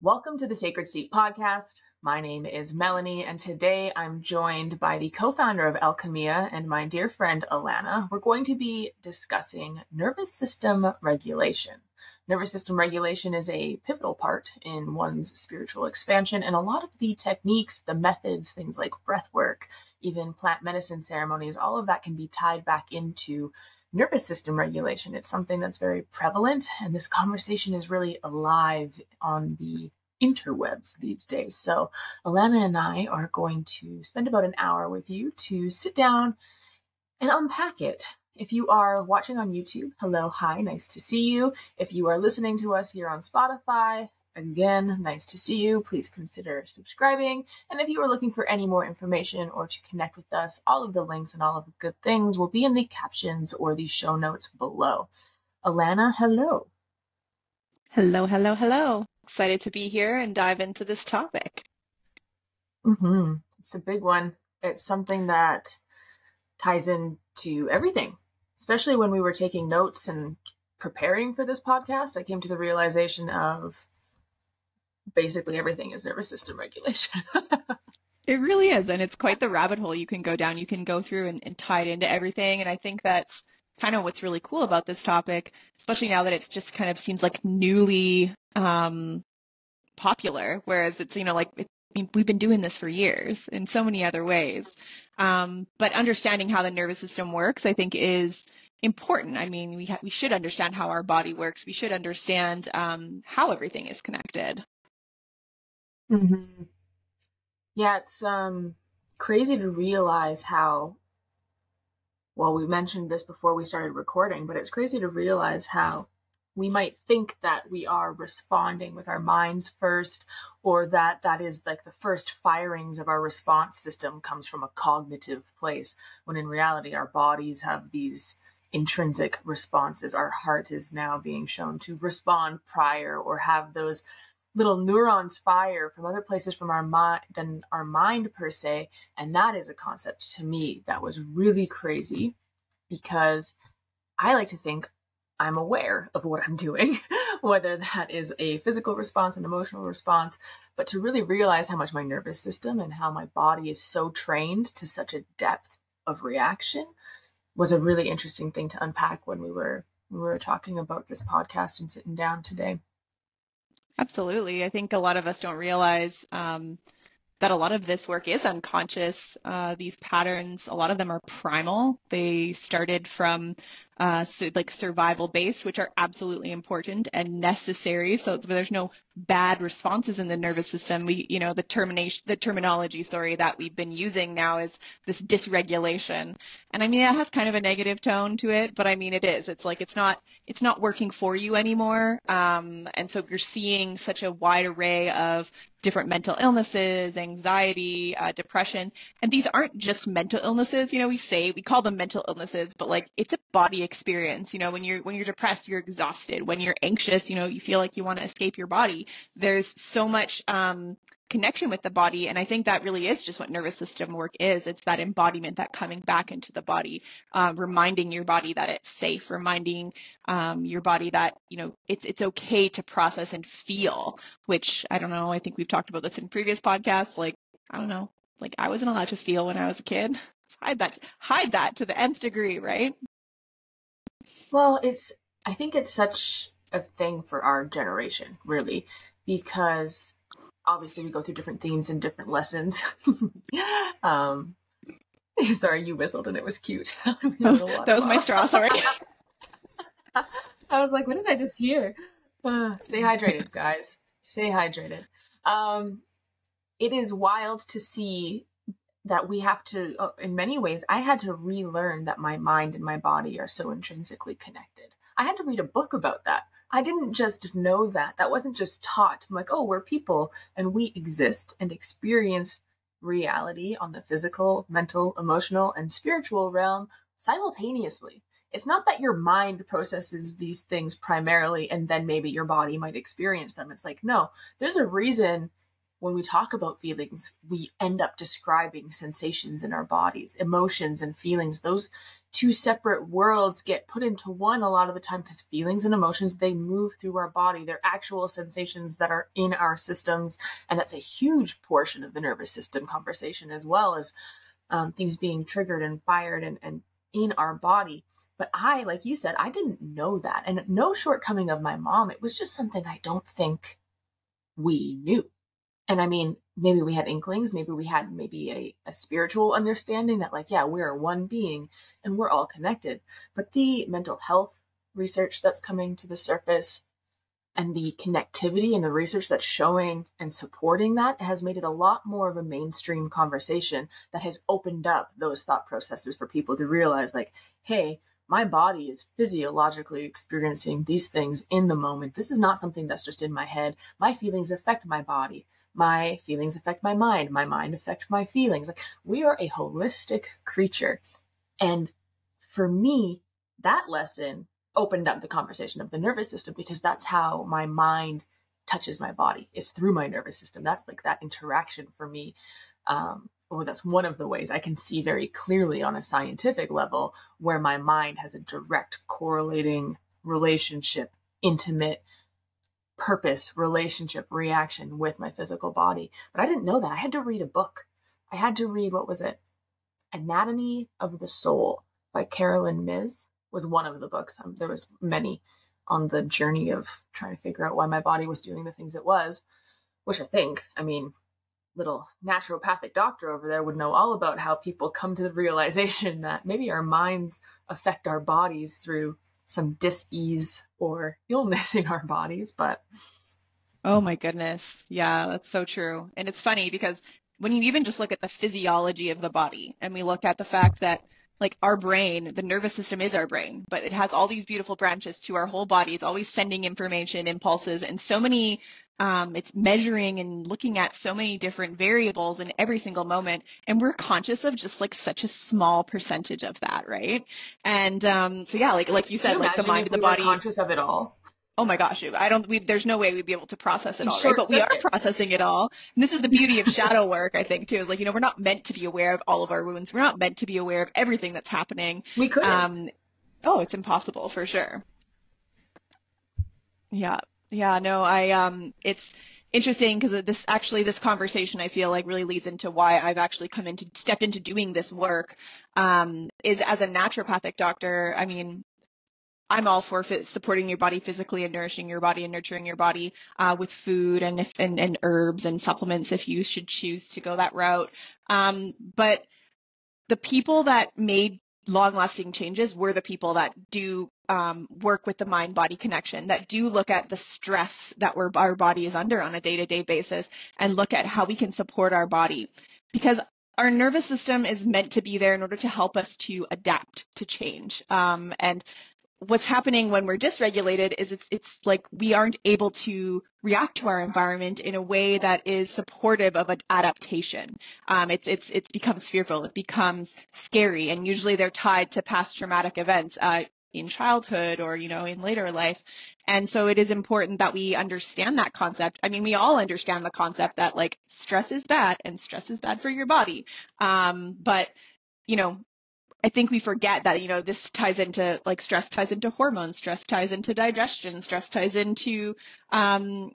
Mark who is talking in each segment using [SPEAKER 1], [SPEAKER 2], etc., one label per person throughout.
[SPEAKER 1] Welcome to the Sacred Seat podcast. My name is Melanie, and today I'm joined by the co-founder of Alchemia and my dear friend Alana. We're going to be discussing nervous system regulation. Nervous system regulation is a pivotal part in one's spiritual expansion, and a lot of the techniques, the methods, things like breath work, even plant medicine ceremonies, all of that can be tied back into nervous system regulation. It's something that's very prevalent, and this conversation is really alive on the interwebs these days. So Alana and I are going to spend about an hour with you to sit down and unpack it. If you are watching on YouTube, hello, hi, nice to see you. If you are listening to us here on Spotify, again, nice to see you. Please consider subscribing. And if you are looking for any more information or to connect with us, all of the links and all of the good things will be in the captions or the show notes below. Alana, hello.
[SPEAKER 2] Hello, hello, hello. Excited to be here and dive into this topic.
[SPEAKER 1] It's a big one. It's something that ties into everything, especially when we were taking notes and preparing for this podcast. I came to the realization of basically everything is nervous system regulation.
[SPEAKER 2] It really is. And it's quite the rabbit hole you can go down. You can go through and tie it into everything. And I think that's kind of what's really cool about this topic, especially now that it's just kind of seems like newly popular, whereas it's, we've been doing this for years in so many other ways. But understanding how the nervous system works, I think, is important. I mean, we should understand how our body works. We should understand how everything is connected.
[SPEAKER 1] Mm-hmm. Yeah, it's crazy to realize how, well, we mentioned this before we started recording, but it's crazy to realize how we might think that we are responding with our minds first, or that is like the first firings of our response system comes from a cognitive place, when in reality our bodies have these intrinsic responses. Our heart is now being shown to respond prior or have those little neurons fire from other places from our mind than our mind per se. And that is a concept to me that was really crazy, because I like to think I'm aware of what I'm doing, whether that is a physical response, an emotional response, but to really realize how much my nervous system and how my body is so trained to such a depth of reaction was a really interesting thing to unpack when we were talking about this podcast and sitting down today.
[SPEAKER 2] Absolutely. I think a lot of us don't realize that a lot of this work is unconscious. These patterns, a lot of them are primal. They started from survival based, which are absolutely important and necessary. So there's no bad responses in the nervous system. The terminology, that we've been using now is this dysregulation. And I mean, it has kind of a negative tone to it, but I mean, it is. It's like, it's not working for you anymore. And so you're seeing such a wide array of different mental illnesses, anxiety, depression. And these aren't just mental illnesses. We call them mental illnesses, but like it's a body experience. When you're depressed, you're exhausted. When you're anxious, you feel like you want to escape your body. There's so much connection with the body. And I think that really is just what nervous system work is. It's that embodiment, that coming back into the body, reminding your body that it's safe, reminding your body that, it's okay to process and feel, which I don't know. I think we've talked about this in previous podcasts. Like, I don't know, like I wasn't allowed to feel when I was a kid. Hide that to the nth degree, right?
[SPEAKER 1] Well, I think it's such a thing for our generation, really, because obviously we go through different themes and different lessons. Sorry, you whistled and it was cute.
[SPEAKER 2] That was my straw, sorry.
[SPEAKER 1] I was like, what did I just hear? Stay hydrated, guys. Stay hydrated. It is wild to see that we have to, in many ways, I had to relearn that my mind and my body are so intrinsically connected. I had to read a book about that. I didn't just know that. That wasn't just taught. I'm like, oh, we're people and we exist and experience reality on the physical, mental, emotional, and spiritual realm simultaneously. It's not that your mind processes these things primarily and then maybe your body might experience them. It's like, no, there's a reason when we talk about feelings, we end up describing sensations in our bodies, emotions and feelings. Those two separate worlds get put into one a lot of the time because feelings and emotions, they move through our body. They're actual sensations that are in our systems. And that's a huge portion of the nervous system conversation, as well as things being triggered and fired and in our body. But I, like you said, I didn't know that. And no shortcoming of my mom. It was just something I don't think we knew. And I mean, maybe we had inklings, maybe we had a spiritual understanding that, like, yeah, we're one being and we're all connected. But the mental health research that's coming to the surface and the connectivity and the research that's showing and supporting that has made it a lot more of a mainstream conversation that has opened up those thought processes for people to realize, like, hey, my body is physiologically experiencing these things in the moment. This is not something that's just in my head. My feelings affect my body. My feelings affect my mind. My mind affects my feelings. Like, we are a holistic creature. And for me, that lesson opened up the conversation of the nervous system, because that's how my mind touches my body. It's through my nervous system. That's like that interaction for me. Or that's one of the ways I can see very clearly on a scientific level where my mind has a direct correlating relationship, intimate purpose, relationship, reaction with my physical body. But I didn't know that. I had to read a book. I had to read, what was it? Anatomy of the Soul by Carolyn Myss was one of the books. There was many on the journey of trying to figure out why my body was doing the things it was, which I mean, little naturopathic doctor over there would know all about how people come to the realization that maybe our minds affect our bodies through some dis-ease or illness in our bodies. But
[SPEAKER 2] Oh my goodness. Yeah, that's so true. And it's funny because when you even just look at the physiology of the body and we look at the fact that like our brain, the nervous system is our brain, but it has all these beautiful branches to our whole body. It's always sending information, impulses, and so many, it's measuring and looking at so many different variables in every single moment. And we're conscious of just like such a small percentage of that, right? And so yeah, like you
[SPEAKER 1] can
[SPEAKER 2] said,
[SPEAKER 1] you
[SPEAKER 2] like the
[SPEAKER 1] imagine
[SPEAKER 2] mind
[SPEAKER 1] if
[SPEAKER 2] and the
[SPEAKER 1] we were
[SPEAKER 2] body.
[SPEAKER 1] conscious of it all?
[SPEAKER 2] Oh my gosh, there's no way we'd be able to process it
[SPEAKER 1] You
[SPEAKER 2] all, right?
[SPEAKER 1] short
[SPEAKER 2] But we are
[SPEAKER 1] circuit.
[SPEAKER 2] processing it all. And this is the beauty of shadow work, I think, too, is like, we're not meant to be aware of all of our wounds. We're not meant to be aware of everything that's happening.
[SPEAKER 1] We couldn't.
[SPEAKER 2] Um, oh, it's impossible for sure. Yeah. Yeah, no, it's interesting because this conversation I feel like really leads into why I've actually stepped into doing this work, is as a naturopathic doctor. I mean, I'm all for supporting your body physically and nourishing your body and nurturing your body with food and herbs and supplements if you should choose to go that route. But the people that made long-lasting changes were the people that do work with the mind-body connection, that do look at the stress that our body is under on a day-to-day basis and look at how we can support our body. Because our nervous system is meant to be there in order to help us to adapt to change. And what's happening when we're dysregulated is it's like we aren't able to react to our environment in a way that is supportive of an adaptation. It becomes fearful, it becomes scary, and usually they're tied to past traumatic events in childhood or in later life. And so it is important that we understand that concept. I mean, we all understand the concept that like stress is bad and stress is bad for your body. But you know, I think we forget that, this ties into like stress ties into hormones, stress ties into digestion, stress ties into our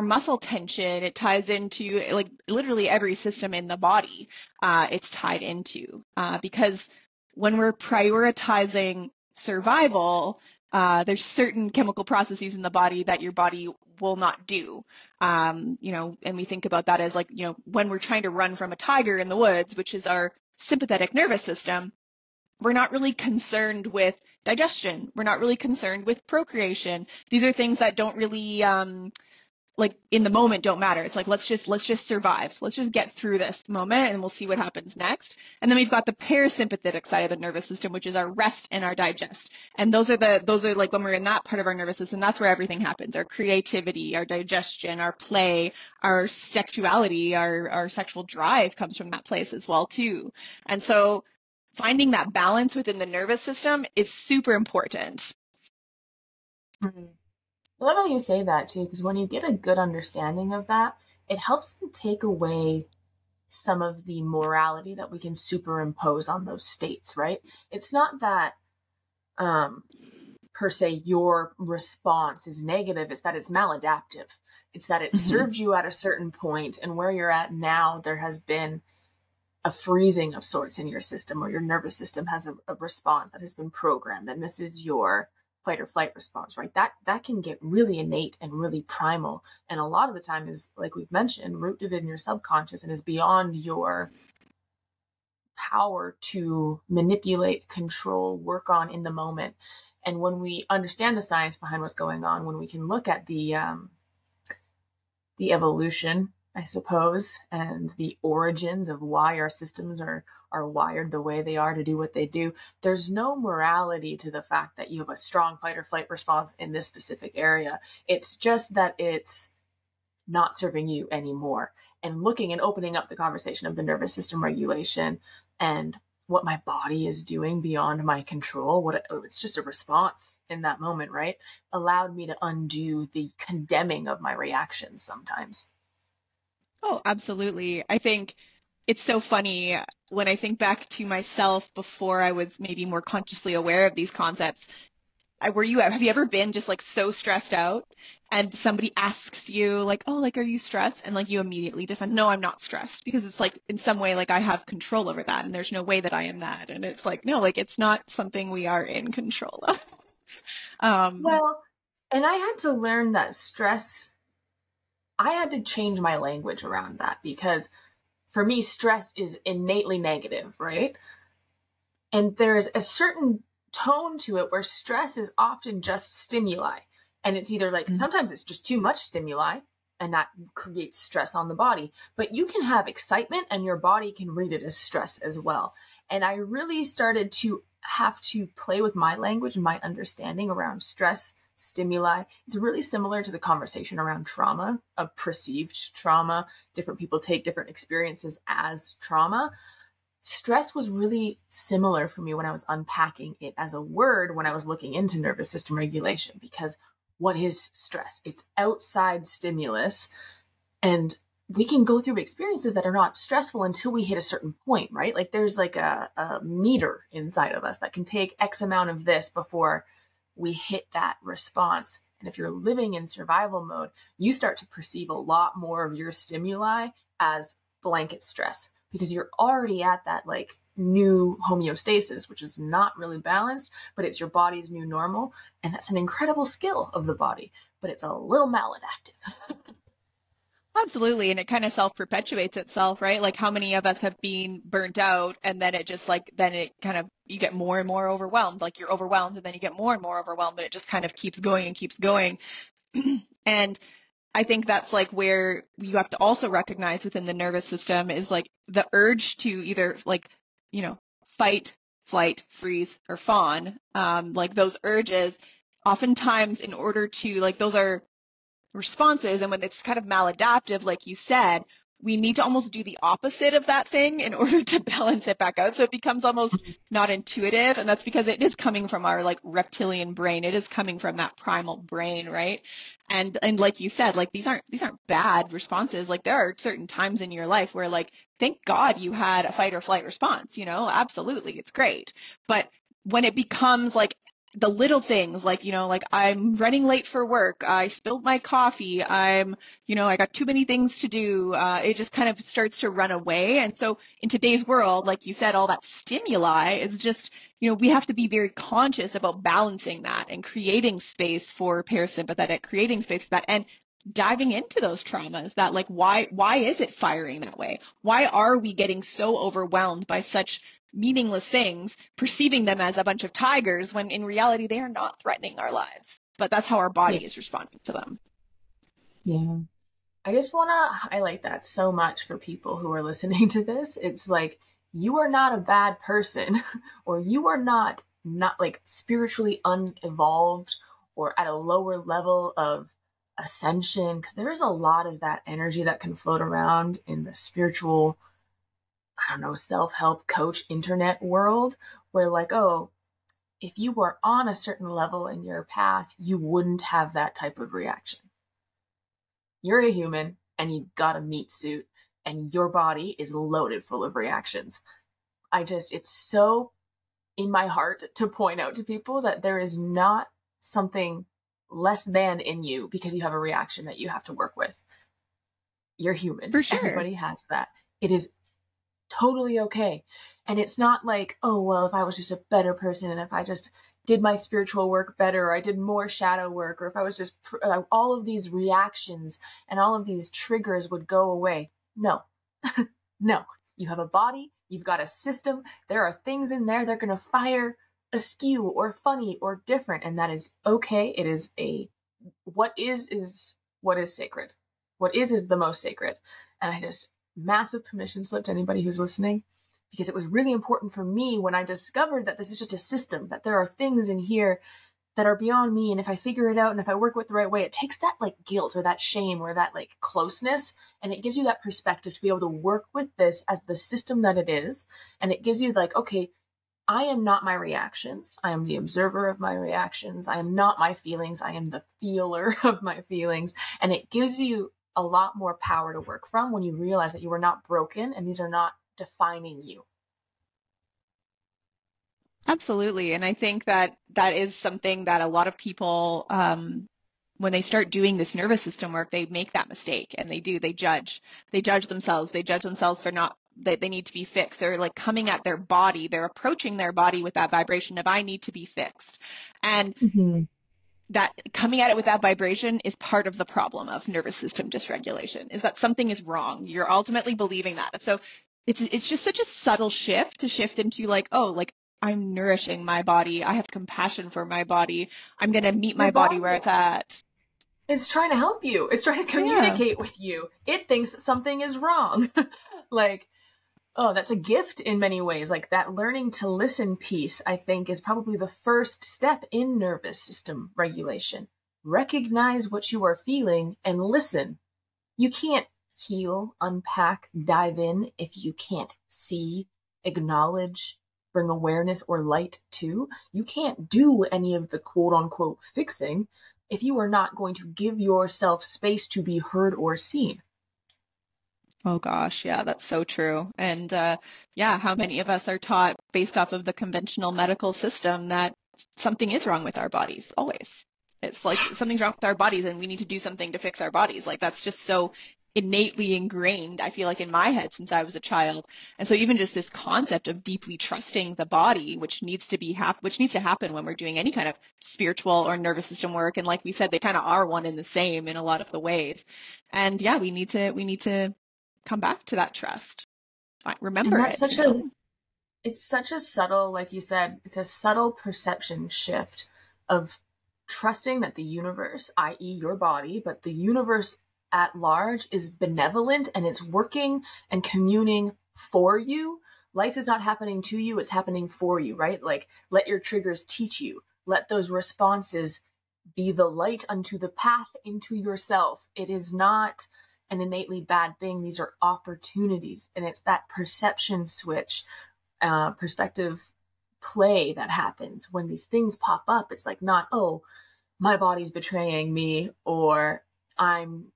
[SPEAKER 2] muscle tension. It ties into like literally every system in the body. It's tied into because when we're prioritizing survival, there's certain chemical processes in the body that your body will not do. And we think about that as like, when we're trying to run from a tiger in the woods, which is our sympathetic nervous system, we're not really concerned with digestion. We're not really concerned with procreation. These are things that don't really, like in the moment don't matter. It's like, let's just survive. Let's just get through this moment and we'll see what happens next. And then we've got the parasympathetic side of the nervous system, which is our rest and our digest. And those are like when we're in that part of our nervous system, that's where everything happens. Our creativity, our digestion, our play, our sexuality, our sexual drive comes from that place as well too. And so finding that balance within the nervous system is super important.
[SPEAKER 1] Mm-hmm. I love how you say that too, because when you get a good understanding of that, it helps you take away some of the morality that we can superimpose on those states, right? It's not that um, per se your response is negative, it's that it's maladaptive. It's that it
[SPEAKER 2] Hmm.
[SPEAKER 1] served you at a certain point, and where you're at now, there has been a freezing of sorts in your system, or your nervous system has a response that has been programmed, and this is your fight or flight response, right? That can get really innate and really primal, and a lot of the time is, like we've mentioned, rooted in your subconscious and is beyond your power to manipulate, control, work on in the moment. And when we understand the science behind what's going on, when we can look at the evolution, I suppose, and the origins of why our systems are wired the way they are to do what they do, there's no morality to the fact that you have a strong fight or flight response in this specific area. It's just that it's not serving you anymore. And looking and opening up the conversation of the nervous system regulation and what my body is doing beyond my control, what it's just a response in that moment, right? Allowed me to undo the condemning of my reactions sometimes.
[SPEAKER 2] Oh, absolutely. I think it's so funny when I think back to myself before I was maybe more consciously aware of these concepts. Were you, have you ever been just like so stressed out and somebody asks you like, oh, like, are you stressed? And like you immediately defend, no, I'm not stressed because it's like in some way, like I have control over that and there's no way that I am that. And it's like, no, like it's not something we are in control of. Um,
[SPEAKER 1] Well, and I had to learn that stress, I had to change my language around that because for me, stress is innately negative, right? And there's a certain tone to it where stress is often just stimuli. And it's either like sometimes it's just too much stimuli and that creates stress on the body. But you can have excitement and your body can read it as stress as well. And I really started to have to play with my language and my understanding around stress, stimuli. It's really similar to the conversation around trauma, of perceived trauma. Different people take different experiences as trauma. Stress was really similar for me when I was unpacking it as a word when I was looking into nervous system regulation. Because what is stress? It's outside stimulus, and we can go through experiences that are not stressful until we hit a certain point, right? Like there's like a meter inside of us that can take X amount of this before we hit that response. And if you're living in survival mode, you start to perceive a lot more of your stimuli as blanket stress because you're already at that like new homeostasis, which is not really balanced, but it's your body's new normal. And that's an incredible skill of the body, but it's a little maladaptive.
[SPEAKER 2] Absolutely. And it kind of self-perpetuates itself, right? Like how many of us have been burnt out and then it just like, then it kind of, you get more and more overwhelmed. Like you're overwhelmed and then you get more and more overwhelmed, but it just kind of keeps going and keeps going. And I think that's like where you have to also recognize within the nervous system is like the urge to either like, you know, fight, flight, freeze, or fawn. Like those urges, oftentimes in order to like, those are responses. And when it's kind of maladaptive, like you said, we need to almost do the opposite of that thing in order to balance it back out. So it becomes almost not intuitive. And that's because it is coming from our like reptilian brain. It is coming from that primal brain, right? And like you said, like these aren't bad responses. Like there are certain times in your life where like, thank God you had a fight or flight response, you know, absolutely. It's great. But when it becomes like the little things like, you know, like I'm running late for work, I spilled my coffee, I got too many things to do. It just kind of starts to run away. And so in today's world, like you said, all that stimuli is just, we have to be very conscious about balancing that and creating space for parasympathetic, creating space for that. And diving into those traumas that like why is it firing that way? Why are we getting so overwhelmed by such meaningless things, perceiving them as a bunch of tigers when in reality they are not threatening our lives. But that's how our
[SPEAKER 1] Yeah.
[SPEAKER 2] body is responding to them.
[SPEAKER 1] Yeah. I just want to highlight that so much for people who are listening to this. It's like you are not a bad person or you are not like spiritually unevolved or at a lower level of ascension because there is a lot of that energy that can float around in the spiritual, I don't know, self-help coach internet world where like, oh, if you were on a certain level in your path, you wouldn't have that type of reaction. You're a human and you've got a meat suit and your body is loaded full of reactions. It's so in my heart to point out to people that there is not something less than in you because you have a reaction that you have to work with. You're human.
[SPEAKER 2] For sure.
[SPEAKER 1] Everybody has that. It is totally okay. And it's not like, oh, well, if I was just a better person and if I just did my spiritual work better, or I did more shadow work, or if I was just all of these reactions and all of these triggers would go away. No, no. You have a body, you've got a system. There are things in there that are going to fire askew or funny or different. And that is okay. It is what is what is sacred. What is the most sacred. And I just massive permission slip to anybody who's listening, because it was really important for me when I discovered that this is just a system, that there are things in here that are beyond me. And if I figure it out and if I work with the right way, it takes that like guilt or that shame or that like closeness, and it gives you that perspective to be able to work with this as the system that it is. And it gives you like, okay, I am not my reactions. I am the observer of my reactions. I am not my feelings. I am the feeler of my feelings. And it gives you a lot more power to work from when you realize that you are not broken and these are not defining you.
[SPEAKER 2] Absolutely. And I think that that is something that a lot of people, when they start doing this nervous system work, they make that mistake and they judge themselves. They judge themselves for not, that they need to be fixed. They're like coming at their body. They're approaching their body with that vibration of, I need to be fixed. And
[SPEAKER 1] Mm-hmm.
[SPEAKER 2] that coming at it with that vibration is part of the problem of nervous system dysregulation, is that something is wrong. You're ultimately believing that. So it's just such a subtle shift to shift into like, oh, like I'm nourishing my body. I have compassion for my body. I'm going to meet
[SPEAKER 1] Your
[SPEAKER 2] my body
[SPEAKER 1] body
[SPEAKER 2] where it's at.
[SPEAKER 1] is trying to help you. It's trying to
[SPEAKER 2] Yeah,
[SPEAKER 1] communicate with you. It thinks something is wrong. Like, oh, that's a gift in many ways. Like that learning to listen piece, I think, is probably the first step in nervous system regulation. Recognize what you are feeling and listen. You can't heal, unpack, dive in if you can't see, acknowledge, bring awareness or light to. You can't do any of the quote unquote fixing if you are not going to give yourself space to be heard or seen.
[SPEAKER 2] oh gosh, yeah, that's so true. And yeah, how many of us are taught based off of the conventional medical system that something is wrong with our bodies, always. It's like something's wrong with our bodies and we need to do something to fix our bodies. Like that's just so innately ingrained, I feel like, in my head since I was a child. And so even just this concept of deeply trusting the body, which needs to which needs to happen when we're doing any kind of spiritual or nervous system work. And like we said, they kind of are one and the same in a lot of the ways. And yeah, we need to come back to that trust.
[SPEAKER 1] And
[SPEAKER 2] Remember
[SPEAKER 1] that's
[SPEAKER 2] it,
[SPEAKER 1] such
[SPEAKER 2] you
[SPEAKER 1] a
[SPEAKER 2] know?
[SPEAKER 1] it's such a subtle, like you said, it's a subtle perception shift of trusting that the universe, i.e., your body, but the universe at large is benevolent and it's working and communing for you. Life is not happening to you, it's happening for you, right? Like, let your triggers teach you. Let those responses be the light unto the path into yourself. It is not an innately bad thing. These are opportunities. And it's that perception switch, perspective play that happens when these things pop up. It's like not, oh, my body's betraying me, or I'm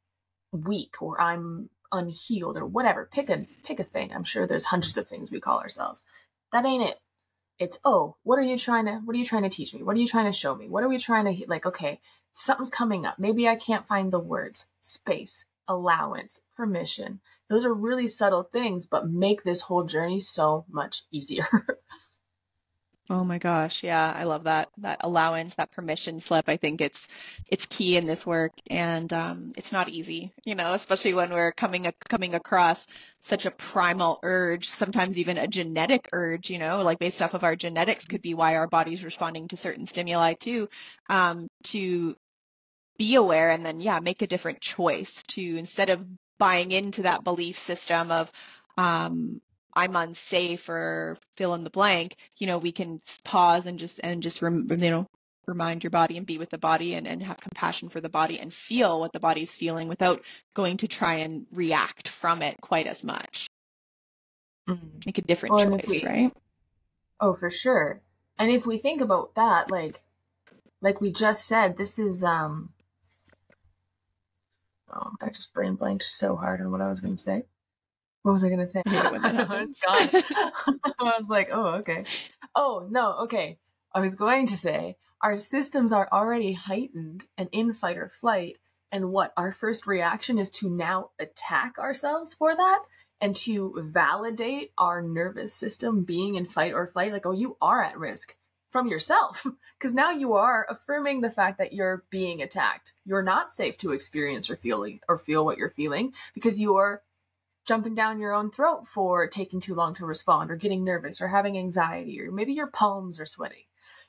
[SPEAKER 1] weak, or I'm unhealed, or whatever. Pick a thing. I'm sure there's hundreds of things we call ourselves. That ain't it. It's, oh, what are you trying to teach me? What are you trying to show me? What are we trying to, like, okay, something's coming up. Maybe I can't find the words. Space, allowance, permission. Those are really subtle things, but make this whole journey so much easier.
[SPEAKER 2] Oh my gosh, yeah, I love that allowance, that permission slip. I think it's key in this work, and it's not easy, you know, especially when we're coming across such a primal urge, sometimes even a genetic urge, you know, like based off of our genetics could be why our body's responding to certain stimuli too, to be aware and then yeah, make a different choice to, instead of buying into that belief system of um I'm unsafe or fill in the blank, you know, we can pause and remind your body and be with the body and have compassion for the body and feel what the body's feeling without going to try and react from it quite as much.
[SPEAKER 1] Mm.
[SPEAKER 2] Make a different
[SPEAKER 1] Well, and if
[SPEAKER 2] choice,
[SPEAKER 1] we,
[SPEAKER 2] right?
[SPEAKER 1] oh, for sure. And if we think about that, like we just said, this is oh, I just brain blanked so hard on what I was going to say. What was I going to say?
[SPEAKER 2] I hate it when that
[SPEAKER 1] It's
[SPEAKER 2] happens.
[SPEAKER 1] gone. I was like, oh, okay. Oh, no, okay. I was going to say our systems are already heightened and in fight or flight. And what our first reaction is to now attack ourselves for that and to validate our nervous system being in fight or flight. Like, oh, you are at risk from yourself. Because now you are affirming the fact that you're being attacked. You're not safe to experience or feel what you're feeling because you're jumping down your own throat for taking too long to respond or getting nervous or having anxiety or maybe your palms are sweating,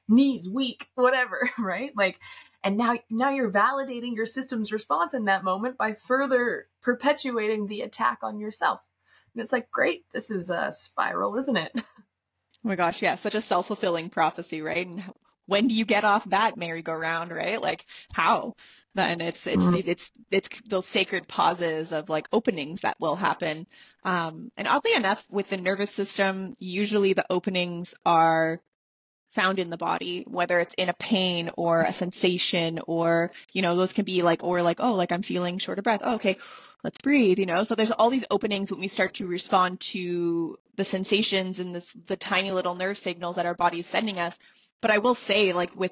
[SPEAKER 1] knees weak, whatever, right? Like, and now you're validating your system's response in that moment by further perpetuating the attack on yourself. And it's like, great, this is a spiral, isn't it?
[SPEAKER 2] Oh my gosh, yeah, such a self-fulfilling prophecy, right? And when do you get off that merry-go-round, right? Like how? Then it's those sacred pauses of like openings that will happen. And oddly enough, with the nervous system, usually the openings are found in the body, whether it's in a pain or a sensation or, those can be like, or like, oh, like I'm feeling short of breath. Oh, okay, let's breathe, So there's all these openings when we start to respond to the sensations and the tiny little nerve signals that our body is sending us. But I will say, like with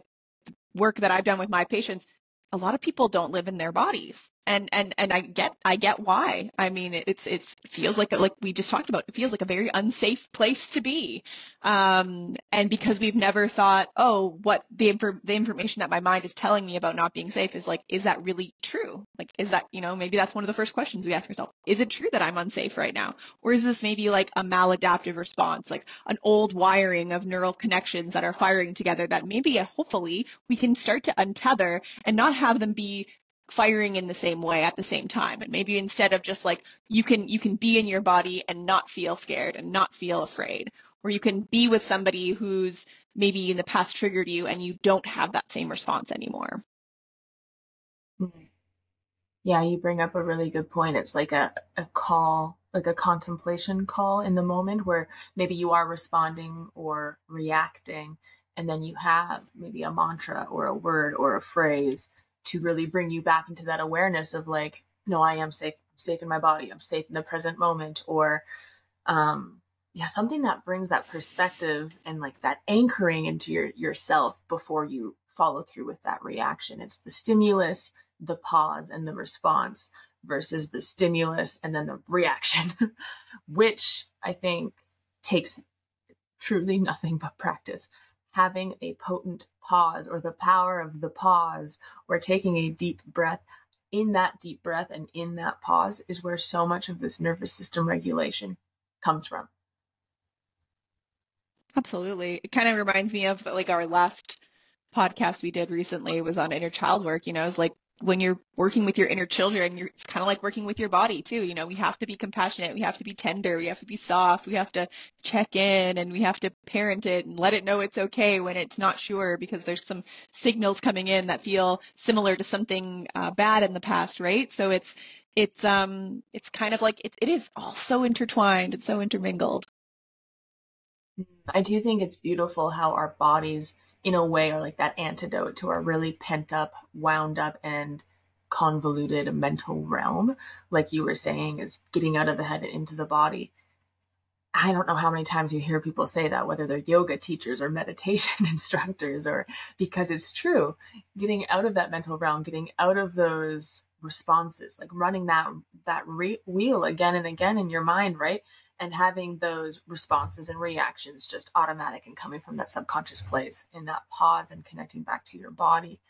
[SPEAKER 2] work that I've done with my patients, a lot of people don't live in their bodies. And I get why. I mean, it feels like we just talked about, it feels like a very unsafe place to be. And because we've never thought, oh, what the information that my mind is telling me about not being safe is like, is that really true? Like, is that, maybe that's one of the first questions we ask ourselves. Is it true that I'm unsafe right now? Or is this maybe like a maladaptive response, like an old wiring of neural connections that are firing together that maybe hopefully we can start to untether and not have them be firing in the same way at the same time. And maybe instead of just like you can be in your body and not feel scared and not feel afraid, or you can be with somebody who's maybe in the past triggered you and you don't have that same response anymore.
[SPEAKER 1] Yeah, you bring up a really good point. It's like a call, like a contemplation call in the moment where maybe you are responding or reacting, and then you have maybe a mantra or a word or a phrase to really bring you back into that awareness of like, no, I am safe. I'm safe in my body. I'm safe in the present moment. Or yeah, something that brings that perspective and like that anchoring into yourself before you follow through with that reaction. It's the stimulus, the pause, and the response versus the stimulus and then the reaction, which I think takes truly nothing but practice. Having a potent pause or the power of the pause or taking a deep breath, in that deep breath and in that pause is where so much of this nervous system regulation comes from.
[SPEAKER 2] Absolutely. It kind of reminds me of like our last podcast we did recently was on inner child work. It's like when you're working with your inner children, it's kind of like working with your body too. We have to be compassionate. We have to be tender. We have to be soft. We have to check in and we have to parent it and let it know it's okay when it's not sure because there's some signals coming in that feel similar to something bad in the past, right? So it's kind of like it is all so intertwined and so intermingled.
[SPEAKER 1] I do think it's beautiful how our bodies, in a way, are like that antidote to our really pent up, wound up, and convoluted mental realm. Like you were saying, is getting out of the head and into the body. I don't know how many times you hear people say that, whether they're yoga teachers or meditation instructors, or because it's true. Getting out of that mental realm, getting out of those responses, like running that wheel again and again in your mind, right? And having those responses and reactions just automatic and coming from that subconscious place in that pause and connecting back to your body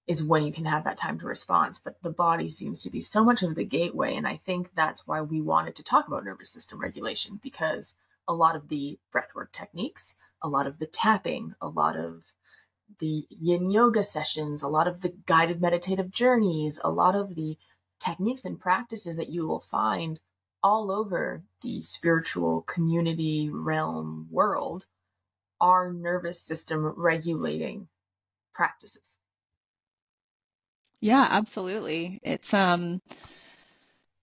[SPEAKER 1] is when you can have that time to respond. But the body seems to be so much of the gateway. And I think that's why we wanted to talk about nervous system regulation, because a lot of the breathwork techniques, a lot of the tapping, a lot of the yin yoga sessions, a lot of the guided meditative journeys, a lot of the techniques and practices that you will find all over the spiritual community realm world are nervous system regulating practices.
[SPEAKER 2] Yeah, absolutely. It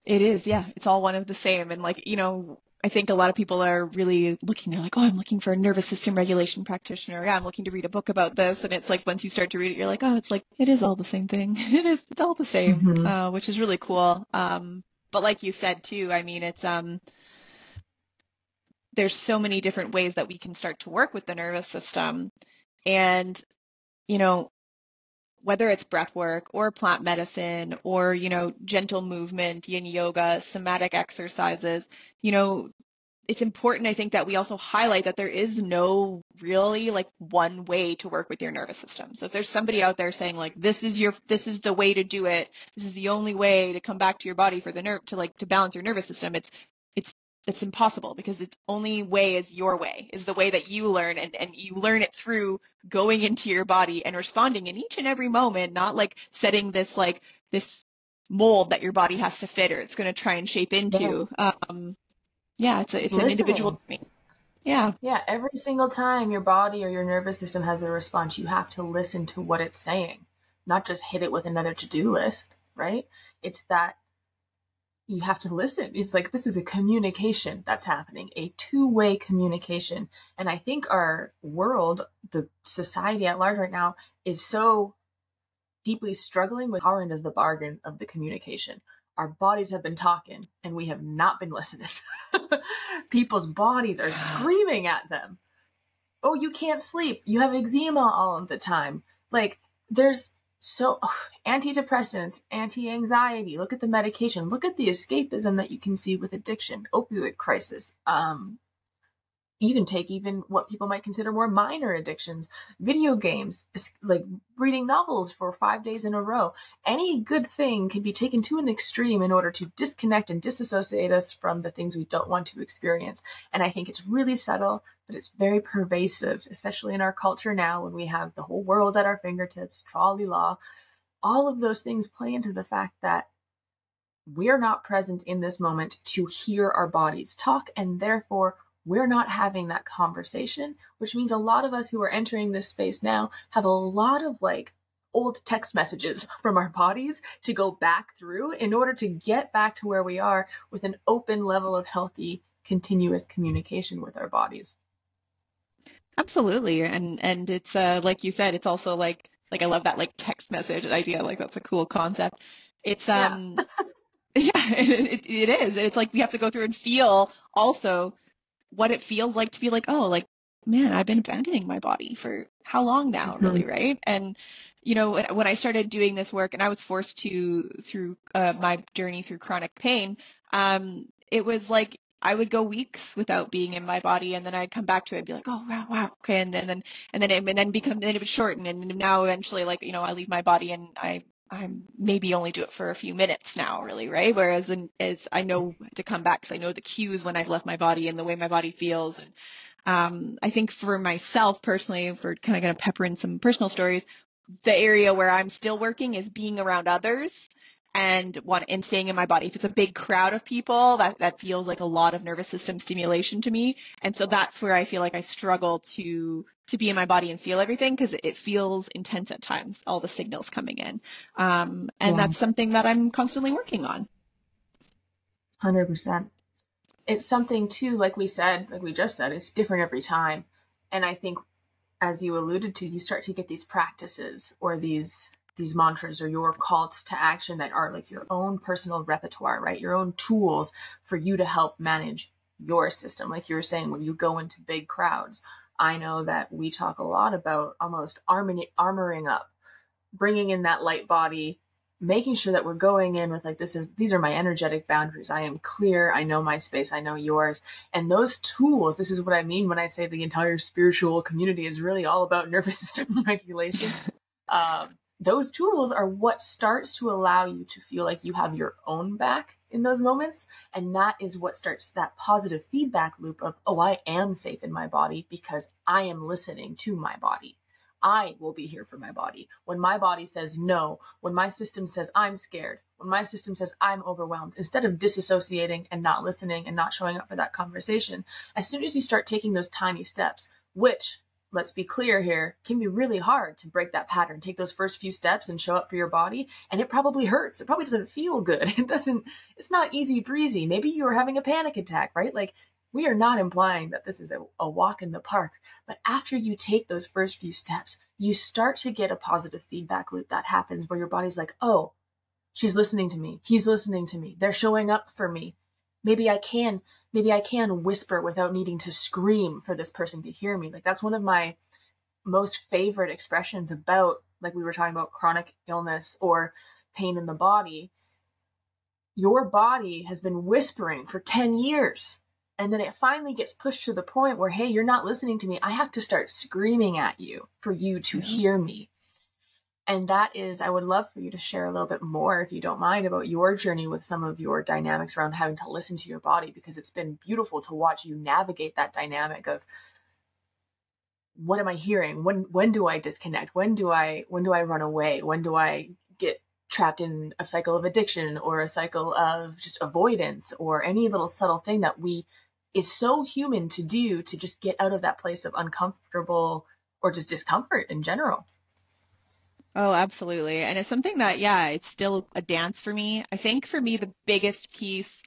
[SPEAKER 2] is, yeah, it's all one of the same. And like, I think a lot of people are really looking, they're like, oh, I'm looking for a nervous system regulation practitioner. Yeah, I'm looking to read a book about this. And it's like, once you start to read it, you're like, oh, it's like, it is all the same thing. It's all the same,
[SPEAKER 1] Hmm.
[SPEAKER 2] which is really cool. But like you said too, I mean, there's so many different ways that we can start to work with the nervous system. And, you know, whether it's breath work or plant medicine or, gentle movement, yin yoga, somatic exercises, you know, it's important, I think, that we also highlight that there is no really like one way to work with your nervous system. So if there's somebody out there saying like, this is the way to do it, this is the only way to come back to your body for the nerve to balance your nervous system, it's it's impossible, because the only way is your way, is the way that you learn, and you learn it through going into your body and responding in each and every moment, not like setting this mold that your body has to fit or it's going to try and shape
[SPEAKER 1] Yeah.
[SPEAKER 2] into. Yeah,
[SPEAKER 1] It's
[SPEAKER 2] it's an individual
[SPEAKER 1] listening.
[SPEAKER 2] journey. Yeah,
[SPEAKER 1] Yeah, every single time your body or your nervous system has a response, you have to listen to what it's saying, not just hit it with another to-do list, right? It's that you have to listen. It's like this is a communication that's happening, a two-way communication. And I think our world, the society at large right now, is so deeply struggling with our end of the bargain of the communication. Our bodies have been talking and we have not been listening. People's bodies are screaming at them. Oh, you can't sleep. You have eczema all of the time. Like, there's antidepressants, anti-anxiety. Look at the medication. Look at the escapism that you can see with addiction, opioid crisis. You can take even what people might consider more minor addictions, video games, like reading novels for 5 days in a row. Any good thing can be taken to an extreme in order to disconnect and disassociate us from the things we don't want to experience. And I think it's really subtle, but it's very pervasive, especially in our culture now when we have the whole world at our fingertips, trolley law. All of those things play into the fact that we're not present in this moment to hear our bodies talk, and therefore we're not having that conversation, which means a lot of us who are entering this space now have a lot of like old text messages from our bodies to go back through in order to get back to where we are with an open level of healthy, continuous communication with our bodies.
[SPEAKER 2] absolutely. And it's like you said, it's also like I love that like text message idea. Like that's a cool concept. It's
[SPEAKER 1] Yeah.
[SPEAKER 2] yeah, it is. It's like we have to go through and feel also what it feels like to be like, oh, like, man, I've been abandoning my body for how long now,
[SPEAKER 1] Mm-hmm.
[SPEAKER 2] really, right? And, when I started doing this work and I was forced to, through my journey through chronic pain, it was like I would go weeks without being in my body, and then I'd come back to it and be like, oh, wow, wow, okay, then it would shorten, and now eventually, like, I leave my body and I maybe only do it for a few minutes now, really, right? Whereas as I know to come back, because I know the cues when I've left my body and the way my body feels. And I think for myself personally, if we're kind of going to pepper in some personal stories, the area where I'm still working is being around others and staying in my body. If it's a big crowd of people, that feels like a lot of nervous system stimulation to me. And so that's where I feel like I struggle to be in my body and feel everything, because it feels intense at times, all the signals coming in. And
[SPEAKER 1] Yeah,
[SPEAKER 2] that's something that I'm constantly working on.
[SPEAKER 1] 100%. It's something too, like we said, like we just said, it's different every time. And I think, as you alluded to, you start to get these practices or these mantras or your calls to action that are like your own personal repertoire, right? Your own tools for you to help manage your system. Like you were saying, when you go into big crowds, I know that we talk a lot about almost armoring up, bringing in that light body, making sure that we're going in with like these are my energetic boundaries. I am clear. I know my space. I know yours. And those tools, this is what I mean when I say the entire spiritual community is really all about nervous system regulation. Those tools are what starts to allow you to feel like you have your own back in those moments. And that is what starts that positive feedback loop of, oh, I am safe in my body because I am listening to my body. I will be here for my body. When my body says no, when my system says I'm scared, when my system says I'm overwhelmed, instead of disassociating and not listening and not showing up for that conversation, as soon as you start taking those tiny steps, which, let's be clear here, can be really hard to break that pattern. Take those first few steps and show up for your body, and it probably hurts. It probably doesn't feel good. It's not easy breezy. Maybe you were having a panic attack, right? Like We are not implying that this is a walk in the park, but after you take those first few steps, you start to get a positive feedback loop that happens where your body's like, oh, she's listening to me. He's listening to me. They're showing up for me. Maybe I can, maybe I can whisper without needing to scream for this person to hear me. Like that's one of my most favorite expressions about, like we were talking about chronic illness or pain in the body. Your body has been whispering for 10 years. And then it finally gets pushed to the point where, hey, you're not listening to me. I have to start screaming at you for you to
[SPEAKER 2] Yeah.
[SPEAKER 1] hear me. And that is, I would love for you to share a little bit more, if you don't mind, about your journey with some of your dynamics around having to listen to your body, because it's been beautiful to watch you navigate that dynamic of what am I hearing? When do I disconnect? When do I run away? When do I get trapped in a cycle of addiction or a cycle of just avoidance or any little subtle thing that we is so human to do to just get out of that place of uncomfortable or just discomfort in general.
[SPEAKER 2] Oh, absolutely. And it's something that, yeah, it's still a dance for me. I think for me, the biggest piece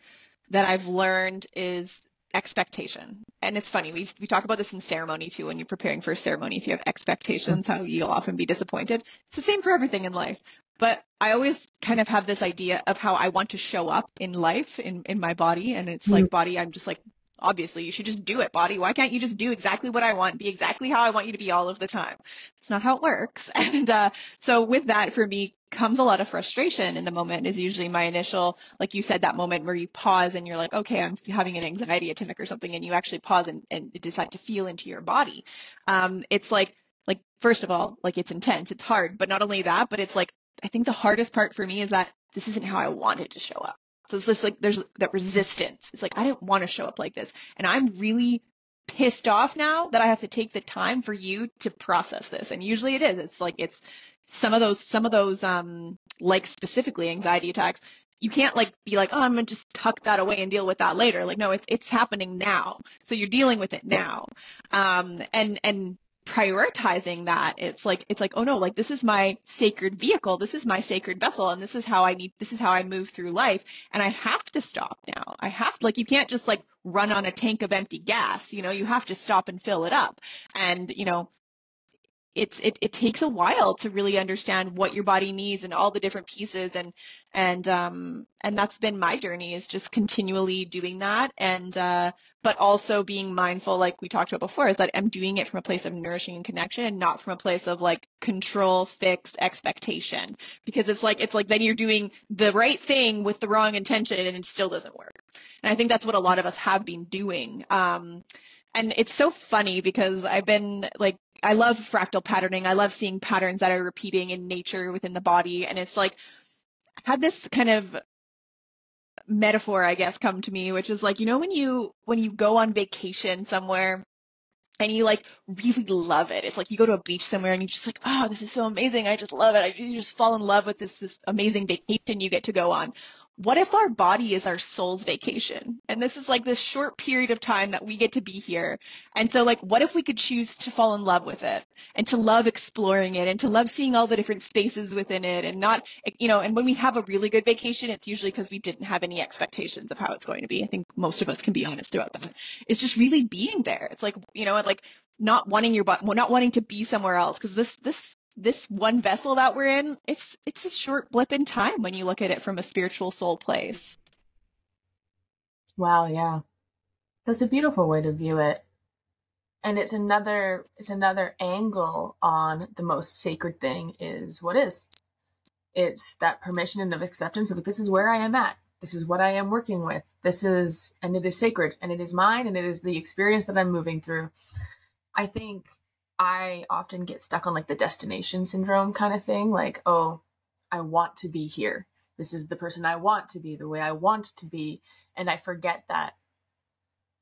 [SPEAKER 2] that I've learned is expectation. And it's funny, we talk about this in ceremony too, when you're preparing for a ceremony. If you have expectations, how you'll often be disappointed. It's the same for everything in life. But I always kind of have this idea of how I want to show up in life, in my body. And it's like, body, I'm just like, obviously, you should just do it, body. Why can't you just do exactly what I want, be exactly how I want you to be all of the time? It's not how it works. And so with that, for me, comes a lot of frustration in the moment is usually my initial, like you said, that moment where you pause and you're like, okay, I'm having an anxiety attack or something, and you actually pause and decide to feel into your body. It's like, first of all, like it's intense, it's hard, but not only that, but it's like, I think the hardest part for me is that this isn't how I wanted to show up. So it's just like, there's that resistance. It's like, I didn't want to show up like this. And I'm really pissed off now that I have to take the time for you to process this. And usually it is. It's like it's some of those like specifically anxiety attacks, you can't like be like, oh, I'm gonna just tuck that away and deal with that later. Like, no, it's happening now. So you're dealing with it now. And prioritizing that, it's like, oh no, like this is my sacred vehicle, this is my sacred vessel, and this is how I move through life. And I have to stop now. I have to, like, you can't just like run on a tank of empty gas, you have to stop and fill it up. And, it takes a while to really understand what your body needs and all the different pieces. And that's been my journey, is just continually doing that. And, but also being mindful, like we talked about before, is that I'm doing it from a place of nourishing and connection, and not from a place of like control, fixed expectation, because it's like then you're doing the right thing with the wrong intention and it still doesn't work. And I think that's what a lot of us have been doing. And it's so funny because I've been like, I love fractal patterning. I love seeing patterns that are repeating in nature within the body. And it's like, I had this kind of metaphor, I guess, come to me, which is like, when you go on vacation somewhere and you like really love it. It's like you go to a beach somewhere and you're just like, oh, this is so amazing. I just love it. You just fall in love with this amazing vacation you get to go on. What if our body is our soul's vacation? And this is like this short period of time that we get to be here. And so like, what if we could choose to fall in love with it and to love exploring it and to love seeing all the different spaces within it, and not, and when we have a really good vacation, it's usually because we didn't have any expectations of how it's going to be. I think most of us can be honest about that. It's just really being there. It's like, like not wanting not wanting to be somewhere else, because this one vessel that we're in, it's a short blip in time when you look at it from a spiritual soul place.
[SPEAKER 1] Wow, yeah. That's a beautiful way to view it. And it's another angle on the most sacred thing is what is. It's that permission and of acceptance of, like, this is where I am at. This is what I am working with. And it is sacred and it is mine and it is the experience that I'm moving through. I think I often get stuck on like the destination syndrome kind of thing. Like, oh, I want to be here. This is the person I want to be, the way I want to be. And I forget that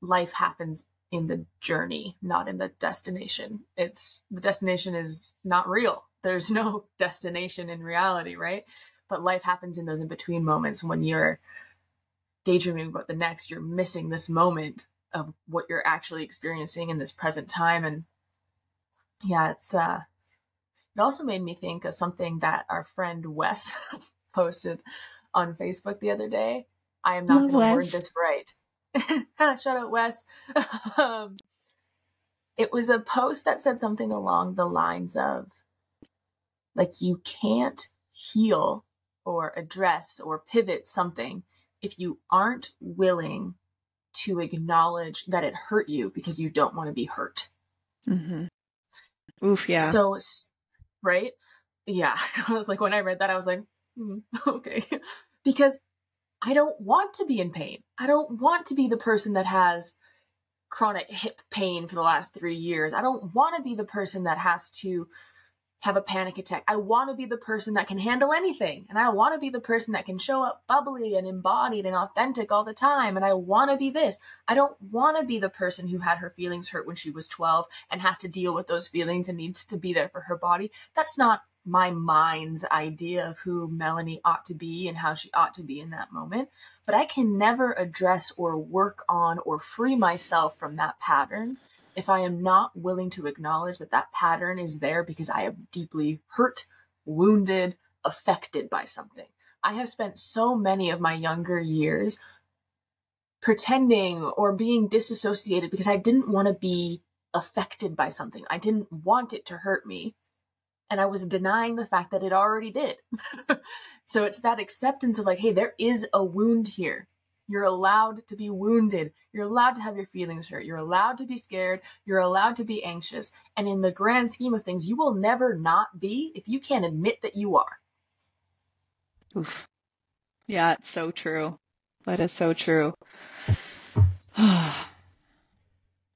[SPEAKER 1] life happens in the journey, not in the destination. The destination is not real. There's no destination in reality, right? But life happens in those in between moments. When you're daydreaming about the next, you're missing this moment of what you're actually experiencing in this present time. And yeah, it also made me think of something that our friend Wes posted on Facebook the other day. I am not
[SPEAKER 2] Love
[SPEAKER 1] going to word
[SPEAKER 2] Wes.
[SPEAKER 1] this right. Shout out Wes. um, it was a post that said something along the lines of, like, you can't heal or address or pivot something if you aren't willing to acknowledge that it hurt you because you don't want to be hurt.
[SPEAKER 2] Mm-hmm. Oof, yeah.
[SPEAKER 1] So, right? Yeah. I was like, when I read that, I was like, okay. Because I don't want to be in pain. I don't want to be the person that has chronic hip pain for the last 3 years. I don't want to be the person that has to have a panic attack. I want to be the person that can handle anything. And I want to be the person that can show up bubbly and embodied and authentic all the time. And I want to be this. I don't want to be the person who had her feelings hurt when she was 12 and has to deal with those feelings and needs to be there for her body. That's not my mind's idea of who Melanie ought to be and how she ought to be in that moment. But I can never address or work on or free myself from that pattern if I am not willing to acknowledge that that pattern is there because I am deeply hurt, wounded, affected by something. I have spent so many of my younger years pretending or being disassociated because I didn't want to be affected by something. I didn't want it to hurt me. And I was denying the fact that it already did. So it's that acceptance of like, hey, there is a wound here. You're allowed to be wounded. You're allowed to have your feelings hurt. You're allowed to be scared. You're allowed to be anxious. And in the grand scheme of things, you will never not be if you can't admit that you are.
[SPEAKER 2] Oof. Yeah, it's so true. That is so true.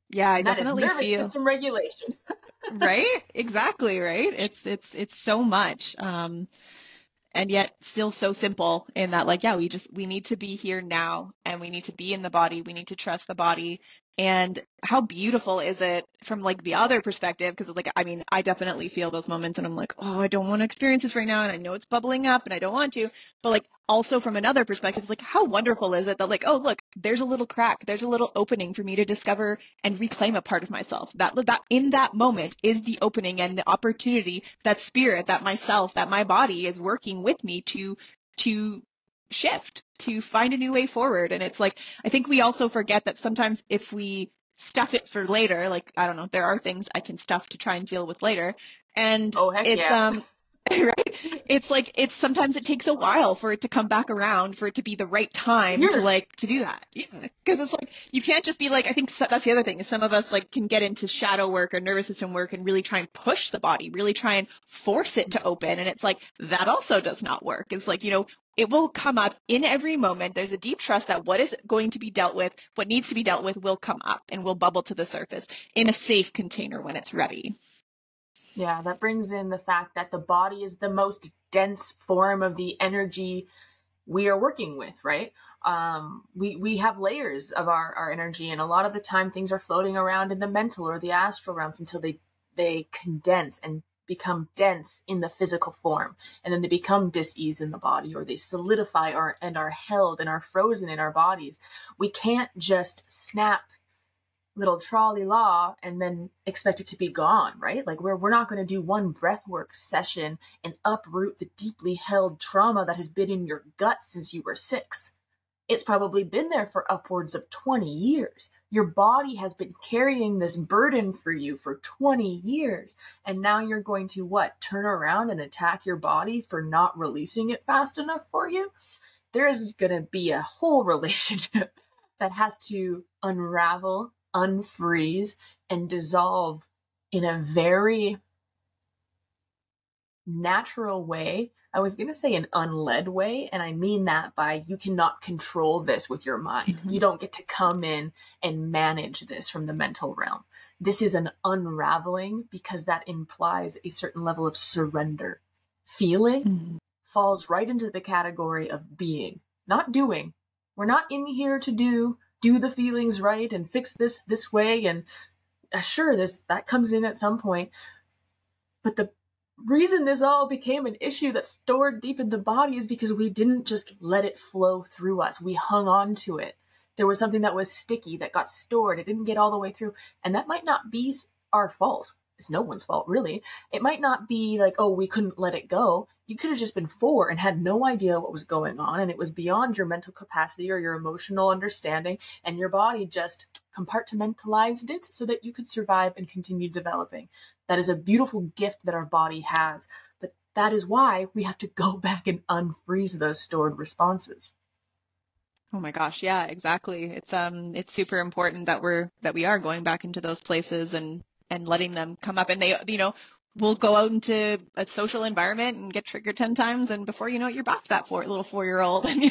[SPEAKER 2] Yeah, I
[SPEAKER 1] And that is
[SPEAKER 2] definitely
[SPEAKER 1] nervous
[SPEAKER 2] feel
[SPEAKER 1] system regulation.
[SPEAKER 2] right. Exactly, right. It's so much. And yet still so simple in that, like, yeah, we need to be here now, and we need to be in the body. We need to trust the body. And how beautiful is it from like the other perspective? Because it's like, I mean, I definitely feel those moments and I'm like, oh, I don't want to experience this right now. And I know it's bubbling up and I don't want to, but like also from another perspective, it's like, how wonderful is it that like, oh, look, there's a little crack, there's a little opening for me to discover and reclaim a part of myself. That in that moment is the opening and the opportunity, that spirit, that myself, that my body is working with me to shift, to find a new way forward. And it's like, I think we also forget that sometimes if we stuff it for later, like, I don't know, there are things I can stuff to try and deal with later. And
[SPEAKER 1] Oh, heck
[SPEAKER 2] it's,
[SPEAKER 1] yeah.
[SPEAKER 2] right? It's like, it's sometimes it takes a while for it to come back around, for it to be the right time to
[SPEAKER 1] Years.
[SPEAKER 2] like, to do that. Yeah. Cause it's like, you can't just be like, I think that's the other thing is some of us like can get into shadow work or nervous system work and really try and push the body, really try and force it to open. And it's like, that also does not work. It's like, it will come up in every moment. There's a deep trust that what is going to be dealt with, what needs to be dealt with will come up and will bubble to the surface in a safe container when it's ready.
[SPEAKER 1] Yeah, that brings in the fact that the body is the most dense form of the energy we are working with, right? We have layers of our energy, and a lot of the time things are floating around in the mental or the astral realms until they condense and become dense in the physical form, and then they become dis-ease in the body, or they solidify and are held and are frozen in our bodies. We can't just snap little trolley law and then expect it to be gone, right? Like we're not going to do one breathwork session and uproot the deeply held trauma that has been in your gut since you were 6. It's probably been there for upwards of 20 years. Your body has been carrying this burden for you for 20 years. And now you're going to what? Turn around and attack your body for not releasing it fast enough for you? There is going to be a whole relationship that has to unravel, unfreeze, and dissolve in a very natural way. I was going to say an unled way, and I mean that by you cannot control this with your mind.
[SPEAKER 2] Mm-hmm.
[SPEAKER 1] You don't get to come in and manage this from the mental realm. This is an unraveling because that implies a certain level of surrender. Feeling
[SPEAKER 2] Mm-hmm.
[SPEAKER 1] falls right into the category of being, not doing. We're not in here to do the feelings right and fix this way, and sure, that comes in at some point. But the reason this all became an issue that's stored deep in the body is because we didn't just let it flow through us. We hung on to it. There was something that was sticky that got stored. It didn't get all the way through. And that might not be our fault. it's no one's fault, really. It might not be like, oh, we couldn't let it go. You could have just been 4 and had no idea what was going on, and it was beyond your mental capacity or your emotional understanding, and your body just compartmentalized it so that you could survive and continue developing. That is a beautiful gift that our body has, but that is why we have to go back and unfreeze those stored responses.
[SPEAKER 2] Oh my gosh, yeah, exactly. It's super important that we are going back into those places and letting them come up, and they, we'll go out into a social environment and get triggered 10 times, and before you know it, you're back to that little 4-year-old, and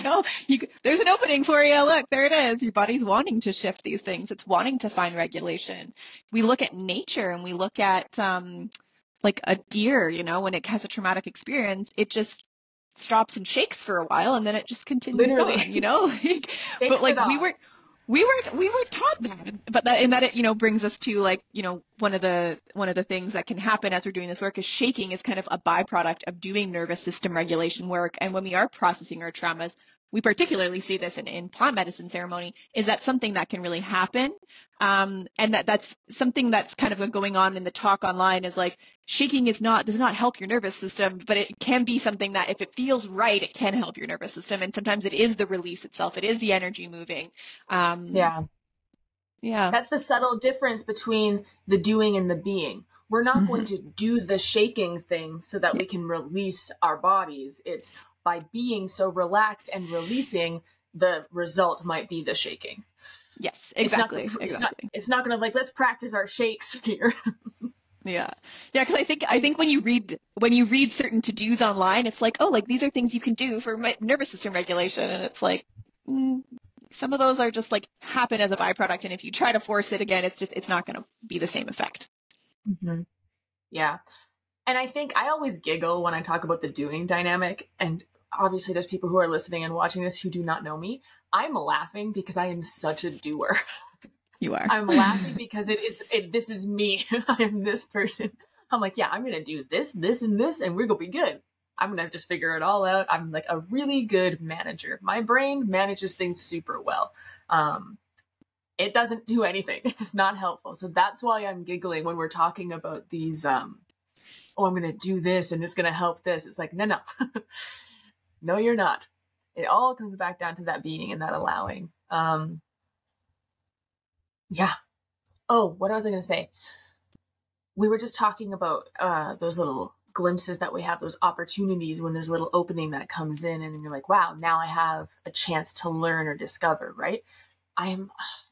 [SPEAKER 2] there's an opening for you. Look, there it is. Your body's wanting to shift these things. It's wanting to find regulation. We look at nature and we look at like a deer, when it has a traumatic experience, it just stops and shakes for a while and then it just continues
[SPEAKER 1] Literally,
[SPEAKER 2] on, like, but
[SPEAKER 1] shakes it
[SPEAKER 2] like
[SPEAKER 1] off.
[SPEAKER 2] we were taught that, but that, and that it, brings us to like, one of the things that can happen as we're doing this work is shaking is kind of a byproduct of doing nervous system regulation work. And when we are processing our traumas, we particularly see this in plant medicine ceremony, is that something that can really happen. And that's something that's kind of going on in the talk online is like, shaking does not help your nervous system, but it can be something that if it feels right, it can help your nervous system. And sometimes it is the release itself. It is the energy moving. Um,
[SPEAKER 1] Yeah.
[SPEAKER 2] yeah.
[SPEAKER 1] That's the subtle difference between the doing and the being. We're not going
[SPEAKER 2] Hmm.
[SPEAKER 1] to do the shaking thing so that
[SPEAKER 2] Yeah.
[SPEAKER 1] we can release our bodies. It's by being so relaxed and releasing, the result might be the shaking.
[SPEAKER 2] Yes,
[SPEAKER 1] It's not
[SPEAKER 2] exactly.
[SPEAKER 1] it's not
[SPEAKER 2] Exactly.
[SPEAKER 1] it's not going to like, let's practice our shakes here.
[SPEAKER 2] Yeah. Yeah, because I
[SPEAKER 1] I
[SPEAKER 2] think when you read certain to-dos online, it's like, oh, like these are things you can do for nervous system regulation, and it's like, mm, some of those are just like happen as a byproduct, and if you try to force it again, it's not going to be the same effect.
[SPEAKER 1] Mhm. Yeah. And I think I always giggle when I talk about the doing dynamic. And obviously, there's people who are listening and watching this who do not know me. I'm laughing because I am such a doer.
[SPEAKER 2] You are.
[SPEAKER 1] I'm laughing because this is me. I am this person. I'm like, yeah, I'm going to do this, this, and this, and we're going to be good. I'm going to just figure it all out. I'm like a really good manager. My brain manages things super well. Um, it doesn't do anything. It's not helpful. So that's why I'm giggling when we're talking about these oh, I'm going to do this and it's going to help this. It's like, no, no, no, you're not. It all comes back down to that being and that allowing. Yeah. Oh, what was I going to say? We were just talking about those little glimpses that we have, those opportunities when there's a little opening that comes in and you're like, wow, now I have a chance to learn or discover, right? I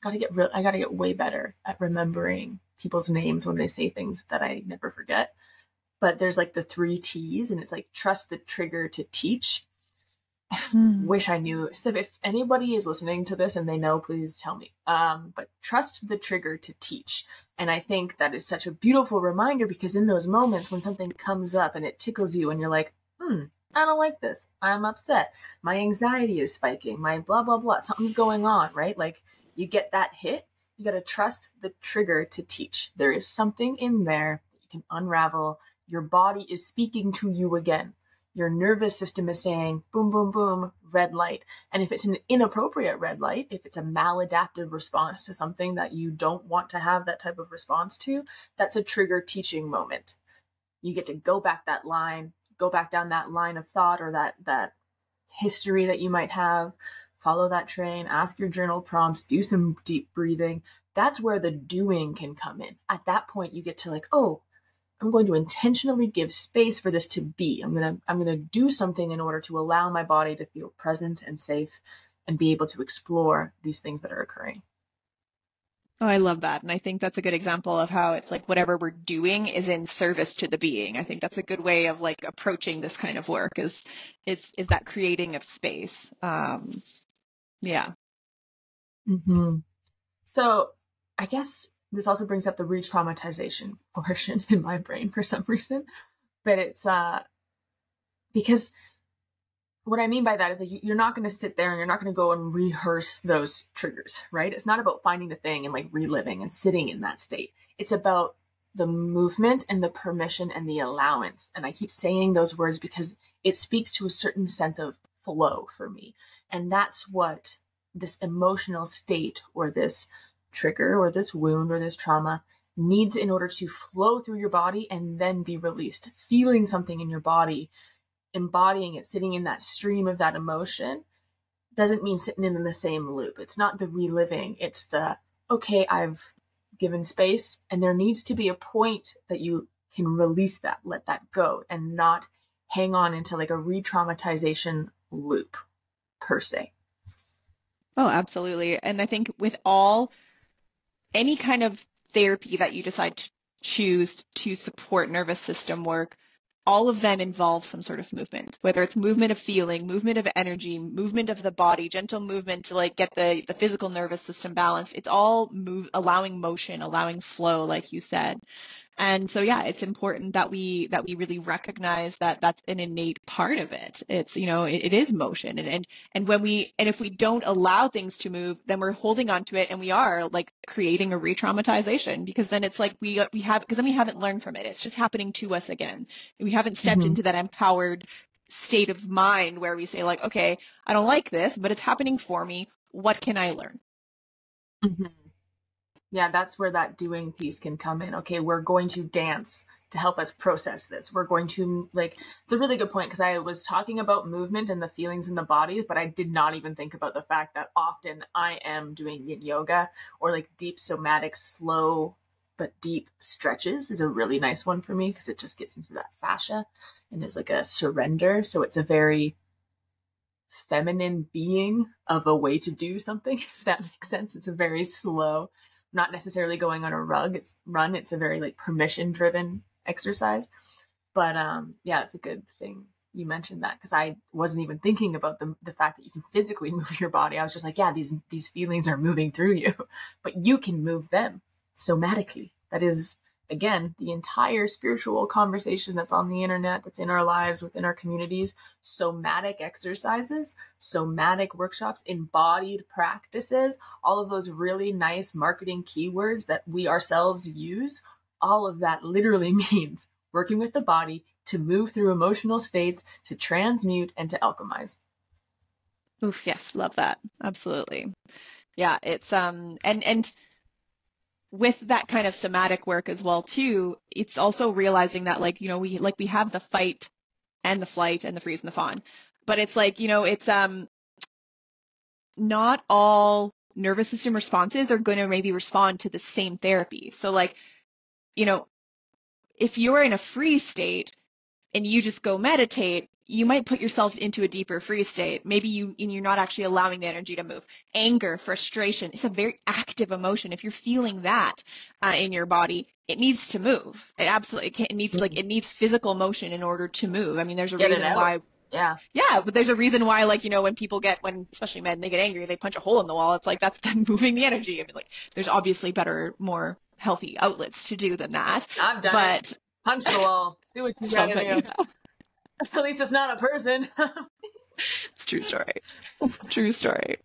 [SPEAKER 1] gotta get way better at remembering people's names when they say things that I never forget. But there's like the 3 T's, and it's like trust the trigger to teach. I
[SPEAKER 2] Mm.
[SPEAKER 1] wish I knew. So if anybody is listening to this and they know, please tell me. But trust the trigger to teach. And I think that is such a beautiful reminder, because in those moments when something comes up and it tickles you and you're like, I don't like this. I'm upset. My anxiety is spiking. My blah, blah, blah. Something's going on, right? Like you get that hit. You got to trust the trigger to teach. There is something in there that you can unravel. Your body is speaking to you again. Your nervous system is saying, boom, boom, boom, red light. And if it's an inappropriate red light, if it's a maladaptive response to something that you don't want to have that type of response to, that's a trigger teaching moment. You get to go back that line, go back down that line of thought, or that history that you might have, follow that train, ask your journal prompts, do some deep breathing. That's where the doing can come in. At that point, you get to like, oh, I'm going to intentionally give space for this to be. I'm going to do something in order to allow my body to feel present and safe and be able to explore these things that are occurring.
[SPEAKER 2] Oh, I love that. And I think that's a good example of how it's like whatever we're doing is in service to the being. I think that's a good way of like approaching this kind of work is that creating of space. Yeah.
[SPEAKER 1] Mm-hmm. So I guess this also brings up the re-traumatization portion in my brain for some reason. But it's because what I mean by that is like you're not going to sit there and you're not going to go and rehearse those triggers, right? It's not about finding the thing and like reliving and sitting in that state. It's about the movement and the permission and the allowance. And I keep saying those words because it speaks to a certain sense of flow for me. And that's what this emotional state or this trigger or this wound or this trauma needs in order to flow through your body and then be released. Feeling something in your body, embodying it, sitting in that stream of that emotion doesn't mean sitting in the same loop. It's not the reliving. It's the, okay, I've given space, and there needs to be a point that you can release that, let that go, and not hang on into like a re-traumatization loop per se.
[SPEAKER 2] Oh, absolutely. And I think with any kind of therapy that you decide to choose to support nervous system work, all of them involve some sort of movement, whether it's movement of feeling, movement of energy, movement of the body, gentle movement to like get the physical nervous system balanced. It's all allowing motion, allowing flow, like you said. And so, yeah, it's important that we really recognize that that's an innate part of it. It's, it is motion. And if we don't allow things to move, then we're holding on to it, and we are like creating a re-traumatization, because then it's like because then we haven't learned from it. It's just happening to us again. We haven't stepped
[SPEAKER 1] Mm-hmm.
[SPEAKER 2] into that empowered state of mind where we say like, okay, I don't like this, but it's happening for me. What can I learn?
[SPEAKER 1] Mm-hmm. Yeah, that's where that doing piece can come in. Okay, we're going to dance to help us process this. We're going to, like, it's a really good point, because I was talking about movement and the feelings in the body, but I did not even think about the fact that often I am doing yin yoga, or like deep somatic, slow but deep stretches is a really nice one for me, because it just gets into that fascia and there's like a surrender. So it's a very feminine being of a way to do something, if that makes sense. It's a very slow, not necessarily going on a run. It's a very like permission driven exercise. But yeah, it's a good thing you mentioned that, because I wasn't even thinking about the fact that you can physically move your body. I was just like, yeah, these feelings are moving through you, but you can move them somatically. That is, again, the entire spiritual conversation that's on the internet, that's in our lives, within our communities. Somatic exercises, somatic workshops, embodied practices, all of those really nice marketing keywords that we ourselves use. All of that literally means working with the body to move through emotional states, to transmute, and to alchemize.
[SPEAKER 2] Oof, yes, love that. Absolutely. Yeah, it's and with that kind of somatic work as well too, it's also realizing that like, we have the fight and the flight and the freeze and the fawn. But it's like, it's not all nervous system responses are going to maybe respond to the same therapy. So like, you know, if you're in a freeze state and you just go meditate, you might put yourself into a deeper freeze state. Maybe you're not actually allowing the energy to move. Anger, frustration, it's a very active emotion. If you're feeling that in your body, it needs to move. It absolutely it needs physical motion in order to move. I mean, there's a
[SPEAKER 1] Get it
[SPEAKER 2] reason
[SPEAKER 1] out.
[SPEAKER 2] why.
[SPEAKER 1] Yeah.
[SPEAKER 2] Yeah, but there's a reason why, like, when especially men, they get angry, they punch a hole in the wall. It's like that's them moving the energy. I mean, like, there's obviously better, more healthy outlets to do than that.
[SPEAKER 1] I've done it.
[SPEAKER 2] But
[SPEAKER 1] Punch the wall. Do what you gotta
[SPEAKER 2] something,
[SPEAKER 1] do. At least it's not a person.
[SPEAKER 2] it's true story. True story.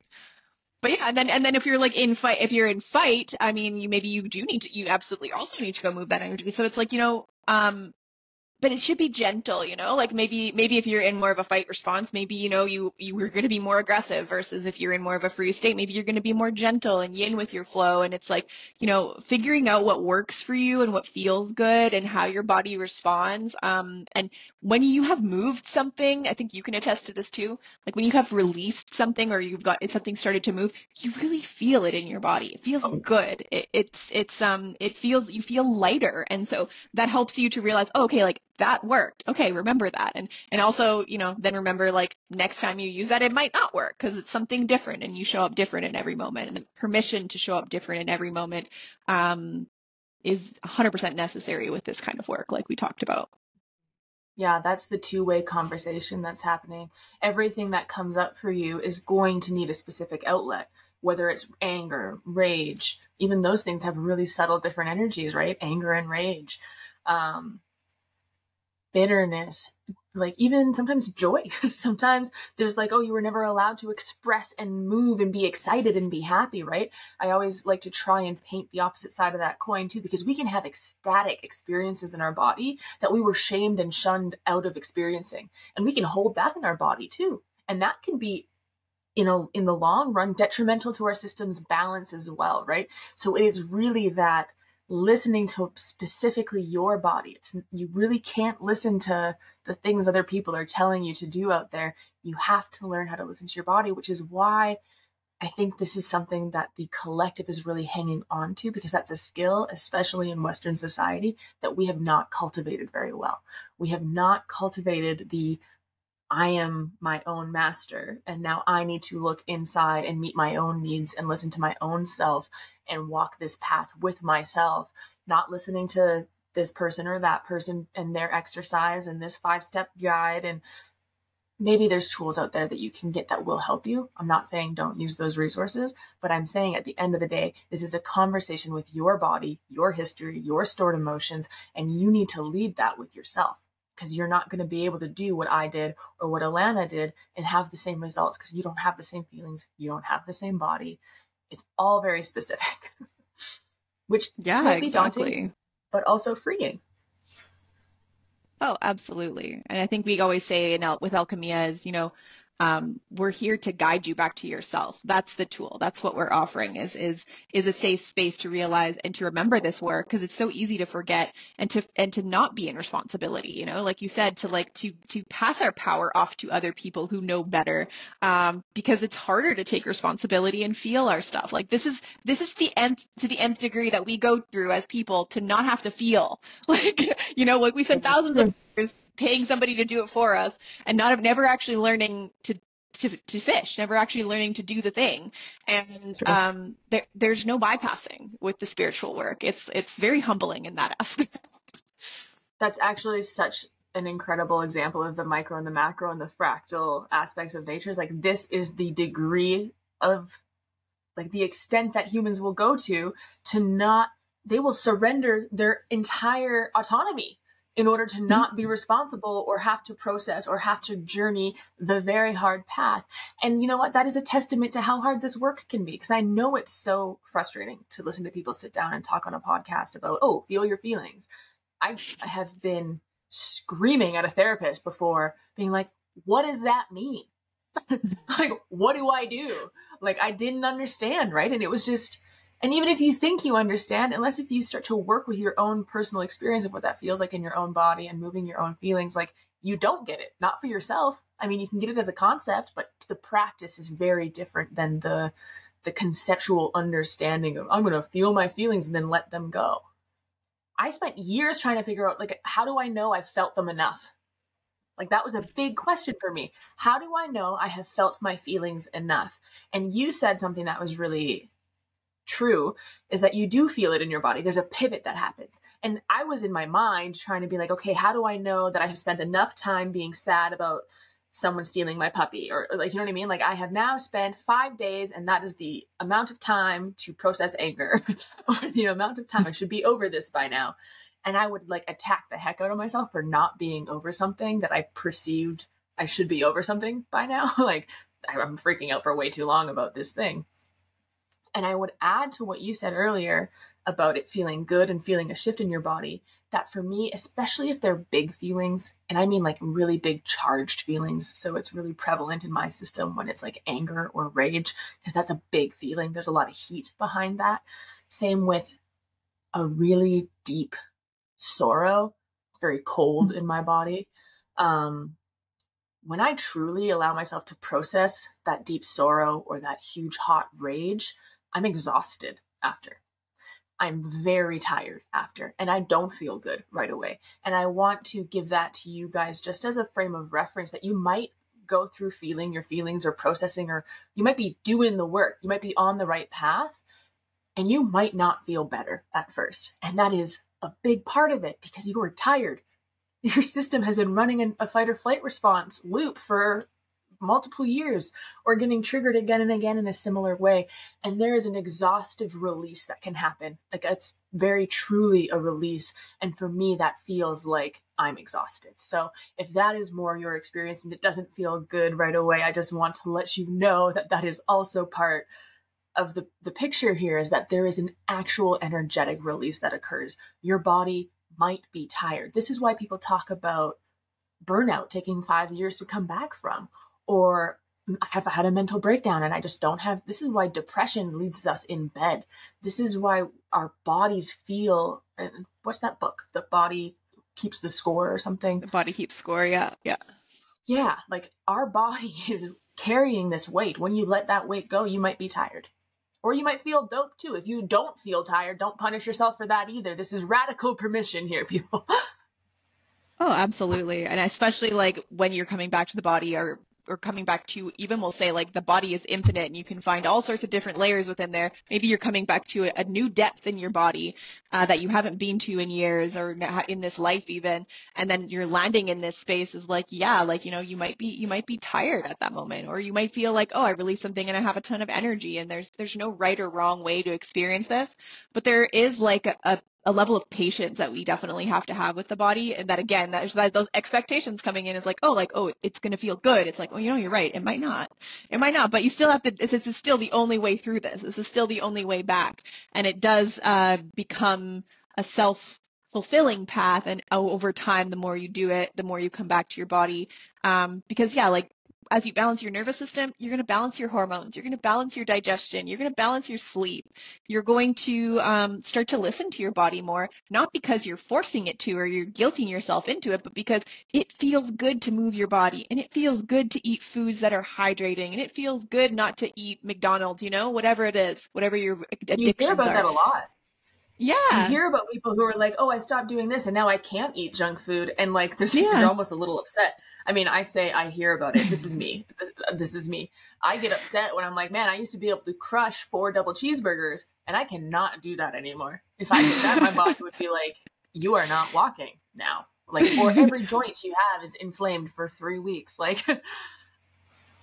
[SPEAKER 2] But yeah, and then if you're like if you're in fight, I mean, you absolutely also need to go move that energy. So it's like, but it should be gentle, like maybe if you're in more of a fight response, maybe, you were going to be more aggressive, versus if you're in more of a free state, maybe you're going to be more gentle and yin with your flow. And it's like, figuring out what works for you and what feels good and how your body responds. And when you have moved something, I think you can attest to this too. Like when you have released something, or something started to move, you really feel it in your body. It feels
[SPEAKER 1] Oh,
[SPEAKER 2] good. You feel lighter. And so that helps you to realize, oh, okay, like that worked. Okay, remember that. And also, then remember, like, next time you use that, it might not work because it's something different and you show up different in every moment. And the permission to show up different in every moment is 100% necessary with this kind of work, like we talked about.
[SPEAKER 1] yeah, that's the two-way conversation that's happening. Everything that comes up for you is going to need a specific outlet, whether it's anger, rage. Even those things have really subtle different energies, right? Anger and rage. Um, Bitterness, like even sometimes joy. Sometimes there's like, oh, you were never allowed to express and move and be excited and be happy, right? I always like to try and paint the opposite side of that coin too, because we can have ecstatic experiences in our body that we were shamed and shunned out of experiencing. And we can hold that in our body too. And that can be, in the long run, detrimental to our system's balance as well, right? So it is really that listening to specifically your body. You really can't listen to the things other people are telling you to do out there. You have to learn how to listen to your body, which is why I think this is something that the collective is really hanging on to, because that's a skill, especially in Western society, that we have not cultivated very well. We have not cultivated the I am my own master, and now I need to look inside and meet my own needs and listen to my own self and walk this path with myself, not listening to this person or that person and their exercise and this 5-step guide. And maybe there's tools out there that you can get that will help you. I'm not saying don't use those resources, but I'm saying at the end of the day, this is a conversation with your body, your history, your stored emotions, and you need to lead that with yourself, because you're not going to be able to do what I did or what Alana did and have the same results, because you don't have the same feelings, you don't have the same body. It's all very specific, which
[SPEAKER 2] Yeah,
[SPEAKER 1] might be daunting,
[SPEAKER 2] exactly.
[SPEAKER 1] but also freeing.
[SPEAKER 2] Oh, absolutely. And I think we always say with Alchemia is, we're here to guide you back to yourself. That's the tool. That's what we're offering is a safe space to realize and to remember this work, because it's so easy to forget and to not be in responsibility, like you said, to pass our power off to other people who know better, because it's harder to take responsibility and feel our stuff. Like this is the nth degree that we go through as people, to not have to feel like, like we spend thousands of years paying somebody to do it for us, and never actually learning to fish, never actually learning to do the thing. And
[SPEAKER 1] True.
[SPEAKER 2] there's no bypassing with the spiritual work. It's very humbling in that aspect.
[SPEAKER 1] That's actually such an incredible example of the micro and the macro and the fractal aspects of nature. Is like, this is the degree of, like, the extent that humans will go to not, they will surrender their entire autonomy in order to not be responsible or have to process or have to journey the very hard path. And you know what? That is a testament to how hard this work can be, because I know it's so frustrating to listen to people sit down and talk on a podcast about, oh, feel your feelings. I have been screaming at a therapist before, being like, what does that mean? Like, what do I do? Like, I didn't understand, right? And it was just, and even if you think you understand, unless if you start to work with your own personal experience of what that feels like in your own body and moving your own feelings, like, you don't get it. Not for yourself. I mean, you can get it as a concept, but the practice is very different than the conceptual understanding of, I'm going to feel my feelings and then let them go. I spent years trying to figure out, like, how do I know I've felt them enough? Like, that was a big question for me. How do I know I have felt my feelings enough? And you said something that was really true, is that you do feel it in your body. There's a pivot that happens. And I was in my mind trying to be like, okay, how do I know that I have spent enough time being sad about someone stealing my puppy? Or like, you know what I mean? Like, I have now spent 5 days, and that is the amount of time to process anger, or the amount of time I should be over this by now. And I would, like, attack the heck out of myself for not being over something that I perceived I should be over something by now. Like, I'm freaking out for way too long about this thing. And I would add to what you said earlier about it feeling good and feeling a shift in your body, that for me, especially if they're big feelings, and I mean like really big charged feelings, so it's really prevalent in my system when it's like anger or rage, because that's a big feeling. There's a lot of heat behind that. Same with a really deep sorrow. It's very cold in my body. Um, when I truly allow myself to process that deep sorrow or that huge hot rage, I'm exhausted after. I'm very tired after, and I don't feel good right away. And I want to give that to you guys just as a frame of reference, that you might go through feeling your feelings or processing, or you might be doing the work, you might be on the right path, and you might not feel better at first. And that is a big part of it, because you are tired. Your system has been running a fight or flight response loop for multiple years, or getting triggered again and again in a similar way. And there is an exhaustive release that can happen. Like, it's very truly a release. And for me, that feels like I'm exhausted. So if that is more your experience and it doesn't feel good right away, I just want to let you know that that is also part of the picture here, is that there is an actual energetic release that occurs. Your body might be tired. This is why people talk about burnout taking 5 years to come back from, or I have had a mental breakdown and I just don't have. This is why depression leaves us in bed. This is why our bodies feel. And what's that book? The body keeps the score or something.
[SPEAKER 2] The body keeps score. Yeah. Yeah.
[SPEAKER 1] Yeah, like our body is carrying this weight. When you let that weight go, you might be tired. Or you might feel dope too. If you don't feel tired, don't punish yourself for that either. This is radical permission here, people.
[SPEAKER 2] Oh, absolutely. And especially like when you're coming back to the body or coming back to even we'll say like the body is infinite and you can find all sorts of different layers within there. Maybe you're coming back to a new depth in your body that you haven't been to in years or in this life even. And then you're landing in this space is like, yeah, like, you know, you might be tired at that moment, or you might feel like, oh, I released something and I have a ton of energy, and there's no right or wrong way to experience this. But there is like a level of patience that we definitely have to have with the body. And that again, that those expectations coming in is like, oh, it's going to feel good. It's like, well, you know, you're right. It might not, but you still have to, this is still the only way through this. This is still the only way back. And it does, become a self-fulfilling path. And over time, the more you do it, the more you come back to your body. Because yeah, like, as you balance your nervous system, you're going to balance your hormones. You're going to balance your digestion. You're going to balance your sleep. You're going to start to listen to your body more, not because you're forcing it to or you're guilting yourself into it, but because it feels good to move your body, and it feels good to eat foods that are hydrating, and it feels good not to eat McDonald's, you know, whatever it is, whatever your
[SPEAKER 1] You hear
[SPEAKER 2] addictions
[SPEAKER 1] about
[SPEAKER 2] are.
[SPEAKER 1] that a lot. You
[SPEAKER 2] Yeah.
[SPEAKER 1] hear about people who are like, "Oh, I stopped doing this and now I can't eat junk food." And like you're
[SPEAKER 2] Yeah.
[SPEAKER 1] almost a little upset. I mean, I say I hear about it. This is me. This is me. I get upset when I'm like, "Man, I used to be able to crush 4 double cheeseburgers and I cannot do that anymore." If I did that, my body would be like, "You are not walking now." Like, or every joint you have is inflamed for 3 weeks. Like,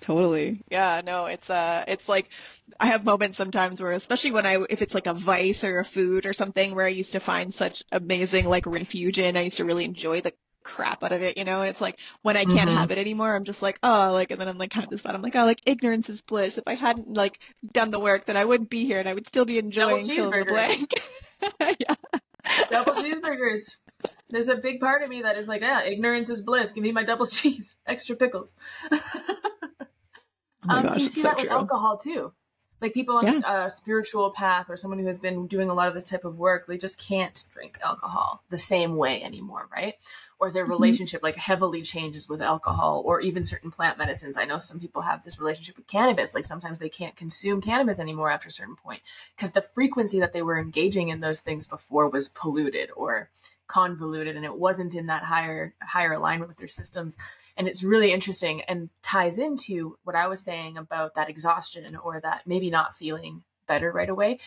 [SPEAKER 2] Totally. Yeah, no, it's like I have moments sometimes where especially when if it's like a vice or a food or something where I used to find such amazing like refuge in, I used to really enjoy the crap out of it, you know? It's like when I can't
[SPEAKER 1] mm-hmm.
[SPEAKER 2] have it anymore, I'm just like, oh, like, and then I'm like kind of this thought, I'm like, oh, like ignorance is bliss. If I hadn't like done the work, then I wouldn't be here and I would still be
[SPEAKER 1] Double
[SPEAKER 2] enjoying fill in the
[SPEAKER 1] cheeseburgers.
[SPEAKER 2] blank. Yeah.
[SPEAKER 1] Double cheeseburgers. There's a big part of me that is like, yeah, ignorance is bliss. Give me my double cheese, extra pickles.
[SPEAKER 2] Oh my gosh,
[SPEAKER 1] You
[SPEAKER 2] it's
[SPEAKER 1] see
[SPEAKER 2] so
[SPEAKER 1] that with
[SPEAKER 2] true.
[SPEAKER 1] alcohol too. Like people on
[SPEAKER 2] Yeah.
[SPEAKER 1] a spiritual path or someone who has been doing a lot of this type of work, they just can't drink alcohol the same way anymore, right? Or their
[SPEAKER 2] Mhm.
[SPEAKER 1] relationship like heavily changes with alcohol or even certain plant medicines. I know some people have this relationship with cannabis. Like sometimes they can't consume cannabis anymore after a certain point because the frequency that they were engaging in those things before was polluted or convoluted and it wasn't in that higher alignment with their systems. And it's really interesting and ties into what I was saying about that exhaustion or that maybe not feeling better right away.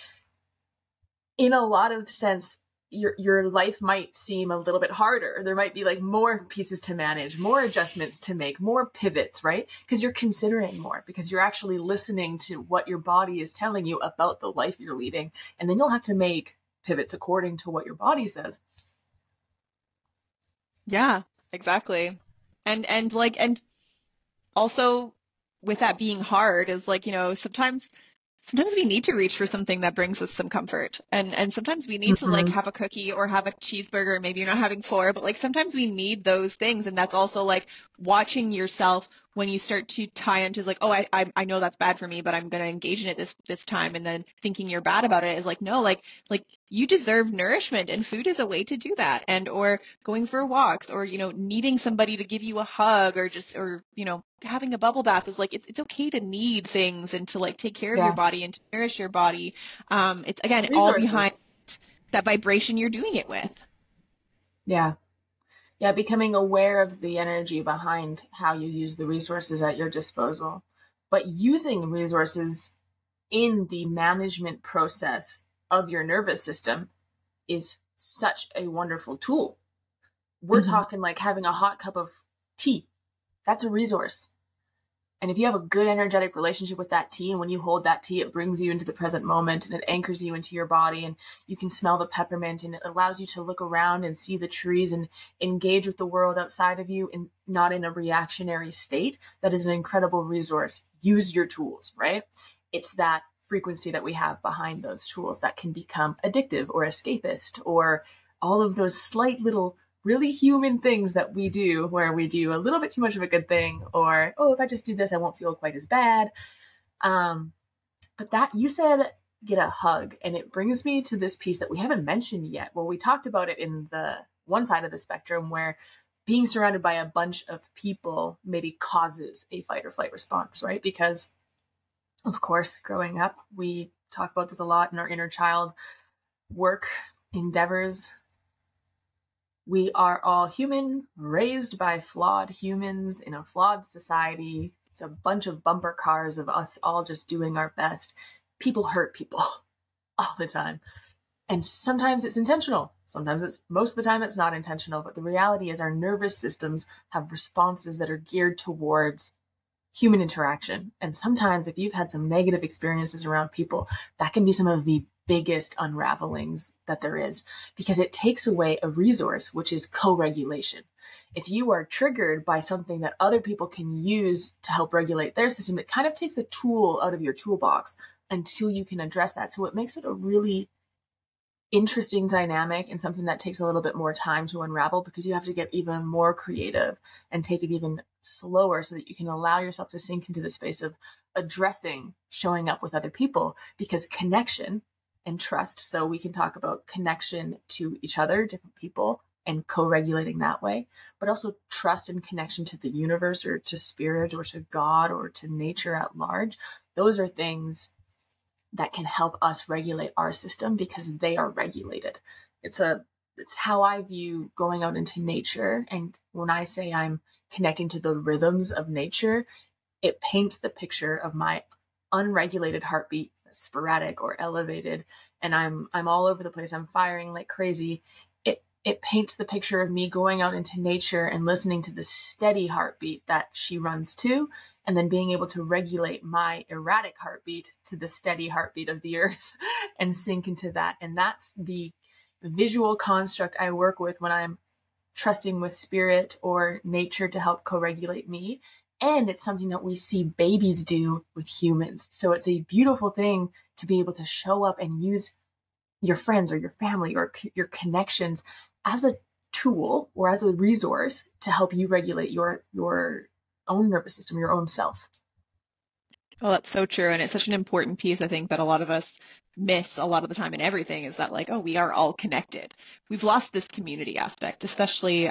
[SPEAKER 1] In a lot of sense, your life might seem a little bit harder. There might be like more pieces to manage, more adjustments to make, more pivots, right? Because you're considering more, because you're actually listening to what your body is telling you about the life you're leading. And then you'll have to make pivots according to what your body says.
[SPEAKER 2] Yeah, exactly. And also with that being hard is like, you know, sometimes we need to reach for something that brings us some comfort. And sometimes we need to like
[SPEAKER 1] Mm-hmm.
[SPEAKER 2] have a cookie or have a cheeseburger. Maybe you're not having four, but like sometimes we need those things. And that's also like watching yourself when you start to tie into like, oh, I know that's bad for me, but I'm going to engage in it this time. And then thinking you're bad about it is like, no, like you deserve nourishment, and food is a way to do that. And, or going for walks, or, you know, needing somebody to give you a hug, or just, or, you know, having a bubble bath is like, it's okay to need things and to like take care of your
[SPEAKER 1] Yeah.
[SPEAKER 2] body and to nourish your body. It's again all behind
[SPEAKER 1] Resources.
[SPEAKER 2] that vibration you're doing it with.
[SPEAKER 1] Yeah. Yeah, becoming aware of the energy behind how you use the resources at your disposal, but using resources in the management process of your nervous system is such a wonderful tool. We're
[SPEAKER 2] Hmm.
[SPEAKER 1] talking like having a hot cup of tea. That's a resource. And if you have a good energetic relationship with that tea, and when you hold that tea, it brings you into the present moment and it anchors you into your body, and you can smell the peppermint, and it allows you to look around and see the trees and engage with the world outside of you and not in a reactionary state. That is an incredible resource. Use your tools, right? It's that frequency that we have behind those tools that can become addictive or escapist or all of those slight little really human things that we do where we do a little bit too much of a good thing, or, oh, if I just do this, I won't feel quite as bad. Um, but that you said get a hug, and it brings me to this piece that we haven't mentioned yet. Well, we talked about it in the one side of the spectrum where being surrounded by a bunch of people maybe causes a fight or flight response, right? Because, of course, growing up, we talk about this a lot in our inner child work endeavors. We are all human, raised by flawed humans in a flawed society. It's a bunch of bumper cars of us all just doing our best. People hurt people all the time. And sometimes it's intentional. Sometimes it's, most of the time, it's not intentional. But the reality is, our nervous systems have responses that are geared towards human interaction. And sometimes, if you've had some negative experiences around people, that can be some of the biggest unravelings that there is, because it takes away a resource, which is co-regulation. If you are triggered by something that other people can use to help regulate their system, it kind of takes a tool out of your toolbox until you can address that. So it makes it a really interesting dynamic, and something that takes a little bit more time to unravel, because you have to get even more creative and take it even slower so that you can allow yourself to sink into the space of addressing showing up with other people, because connection and trust, so we can talk about connection to each other, different people, and co-regulating that way, but also trust and connection to the universe or to spirit or to God or to nature at large. Those are things that can help us regulate our system because they are regulated. It's how I view going out into nature. And when I say I'm connecting to the rhythms of nature, it paints the picture of my unregulated heartbeat, sporadic or elevated, and I'm all over the place. I'm firing like crazy. It paints the picture of me going out into nature and listening to the steady heartbeat that she runs to, and then being able to regulate my erratic heartbeat to the steady heartbeat of the earth and sink into that. And that's the visual construct I work with when I'm trusting with spirit or nature to help co-regulate me. And it's something that we see babies do with humans. So it's a beautiful thing to be able to show up and use your friends or your family or your connections as a tool or as a resource to help you regulate your own nervous system, your own self.
[SPEAKER 2] Oh, that's so true. And it's such an important piece, I think, that a lot of us miss a lot of the time in everything is that, like, oh, we are all connected. We've lost this community aspect, especially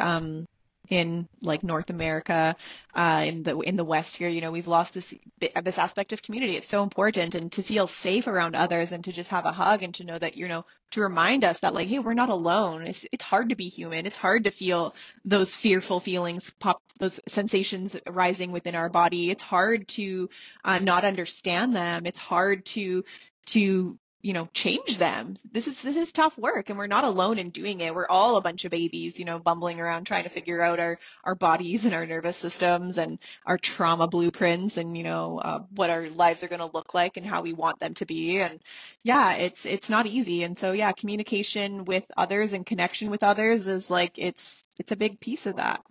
[SPEAKER 2] in like North America, in the West here. We've lost this aspect of community. It's so important, and to feel safe around others, and to just have a hug, and to know that to remind us that, like, hey, we're not alone. It's hard to be human. It's hard to feel those fearful feelings pop, those sensations rising within our body. It's hard to not understand them. It's hard to change them. This is tough work, and we're not alone in doing it. We're all a bunch of babies, bumbling around trying to figure out our bodies and our nervous systems and our trauma blueprints, and what our lives are going to look like and how we want them to be. And yeah, it's not easy. And so yeah, communication with others and connection with others is like it's a big piece of that.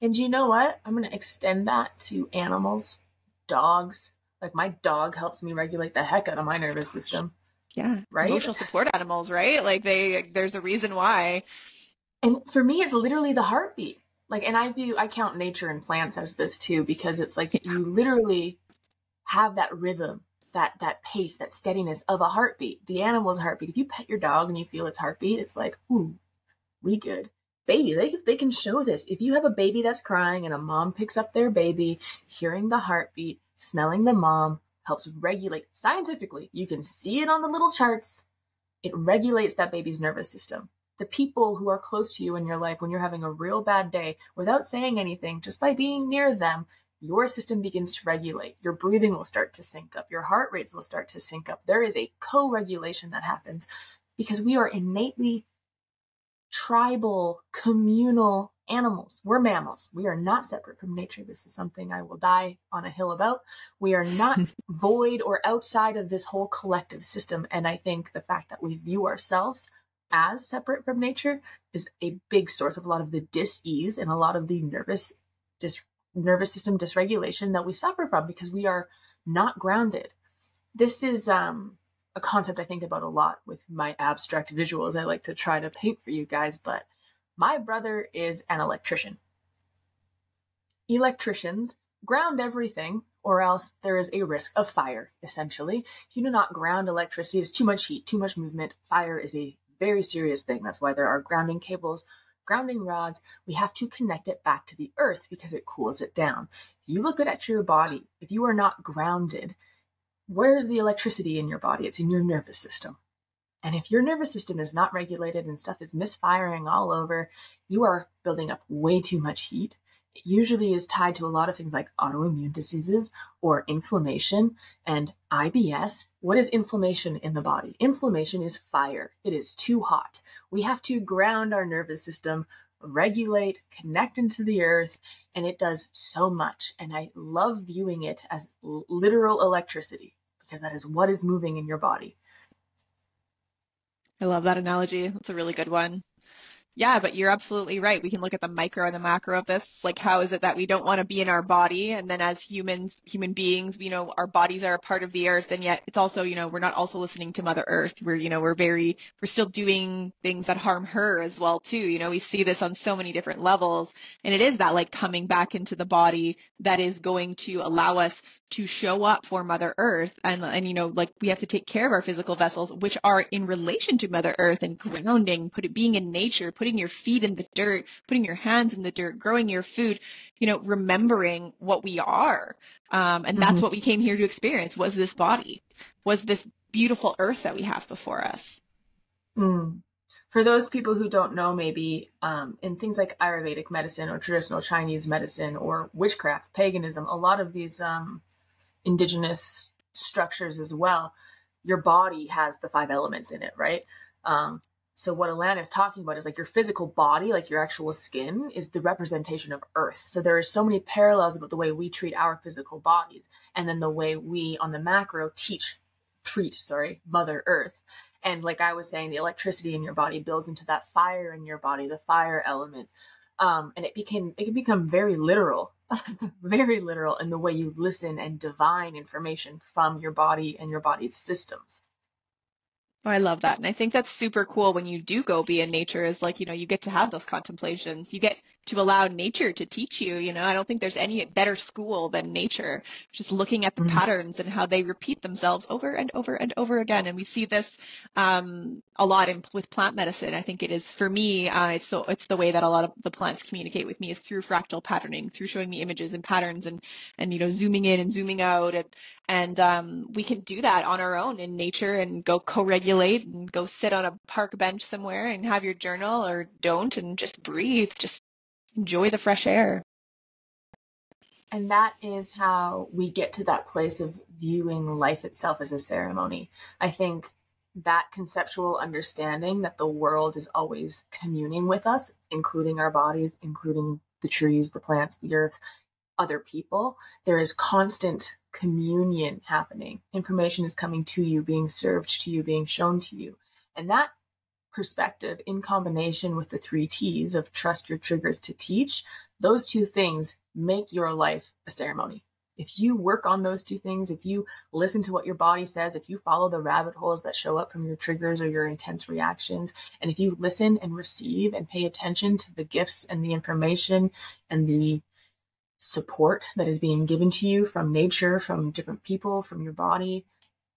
[SPEAKER 1] And you know what? I'm going to extend that to animals, dogs. Like my dog helps me regulate the heck out of my nervous system,
[SPEAKER 2] Yeah,
[SPEAKER 1] right?
[SPEAKER 2] emotional support animals, right? Like there's a reason why.
[SPEAKER 1] And for me, it's literally the heartbeat. Like, and I count nature and plants as this too, because it's like
[SPEAKER 2] Yeah.
[SPEAKER 1] you literally have that rhythm, that pace, that steadiness of a heartbeat. The animal's heartbeat. If you pet your dog and you feel its heartbeat, it's like, ooh, we good. Babies, they can show this. If you have a baby that's crying and a mom picks up their baby, hearing the heartbeat, smelling the mom helps regulate scientifically. You can see it on the little charts. It regulates that baby's nervous system. The people who are close to you in your life, when you're having a real bad day, without saying anything, just by being near them, your system begins to regulate. Your breathing will start to sync up. Your heart rates will start to sync up. There is a co-regulation that happens because we are innately tribal, communal animals. We're mammals. We are not separate from nature. This is something I will die on a hill about. We are not void or outside of this whole collective system. And I think the fact that we view ourselves as separate from nature is a big source of a lot of the dis-ease and a lot of the nervous system dysregulation that we suffer from, because we are not grounded. This is a concept I think about a lot with my abstract visuals I like to try to paint for you guys, but My brother is an electrician. Electricians ground everything, or else there is a risk of fire, essentially. If you do not ground electricity, it's too much heat, too much movement. Fire is a very serious thing. That's why there are grounding cables, grounding rods. We have to connect it back to the earth because it cools it down. If you look at your body, if you are not grounded, where's the electricity in your body? It's in your nervous system. And if your nervous system is not regulated and stuff is misfiring all over, you are building up way too much heat. It usually is tied to a lot of things like autoimmune diseases or inflammation and IBS. What is inflammation in the body? Inflammation is fire. It is too hot. We have to ground our nervous system, regulate, connect into the earth, and it does so much. And I love viewing it as literal electricity because that is what is moving in your body.
[SPEAKER 2] I love that analogy. That's a really good one. Yeah, but you're absolutely right. We can look at the micro and the macro of this. Like, how is it that we don't want to be in our body? And then as humans, human beings, our bodies are a part of the earth. And yet it's also, we're not also listening to Mother Earth. We're still doing things that harm her as well, too. We see this on so many different levels. And it is that like coming back into the body that is going to allow us to show up for Mother Earth. And like we have to take care of our physical vessels, which are in relation to Mother Earth and grounding, being in nature, putting your feet in the dirt, putting your hands in the dirt, growing your food, remembering what we are. And that's
[SPEAKER 1] Mm-hmm.
[SPEAKER 2] what we came here to experience was this body, was this beautiful earth that we have before us.
[SPEAKER 1] Mm. For those people who don't know, maybe in things like Ayurvedic medicine or traditional Chinese medicine or witchcraft, paganism, a lot of these indigenous structures as well, your body has the five elements in it, right? Um, so what Alana is talking about is like your physical body, like your actual skin, is the representation of Earth. So there are so many parallels about the way we treat our physical bodies, and then the way we, on the macro, treat Mother Earth. And like I was saying, the electricity in your body builds into that fire in your body, the fire element. And it can become very literal, very literal in the way you listen and divine information from your body and your body's systems.
[SPEAKER 2] Oh, I love that. And I think that's super cool when you do go be in nature is like, you get to have those contemplations. You get to allow nature to teach you, I don't think there's any better school than nature, just looking at the
[SPEAKER 1] Mm-hmm.
[SPEAKER 2] patterns and how they repeat themselves over and over and over again. And we see this a lot with plant medicine. I think it is for me, it's the way that a lot of the plants communicate with me is through fractal patterning, through showing me images and patterns and zooming in and zooming out and we can do that on our own in nature and go co-regulate and go sit on a park bench somewhere and have your journal or don't and just breathe, just enjoy the fresh air.
[SPEAKER 1] And that is how we get to that place of viewing life itself as a ceremony. I think that conceptual understanding that the world is always communing with us, including our bodies, including the trees, the plants, the earth, other people, there is constant communion happening. Information is coming to you, being served to you, being shown to you. And that perspective, in combination with the three T's of trust your triggers to teach, those two things make your life a ceremony. If you work on those two things, if you listen to what your body says, if you follow the rabbit holes that show up from your triggers or your intense reactions, and if you listen and receive and pay attention to the gifts and the information and the support that is being given to you from nature, from different people, from your body,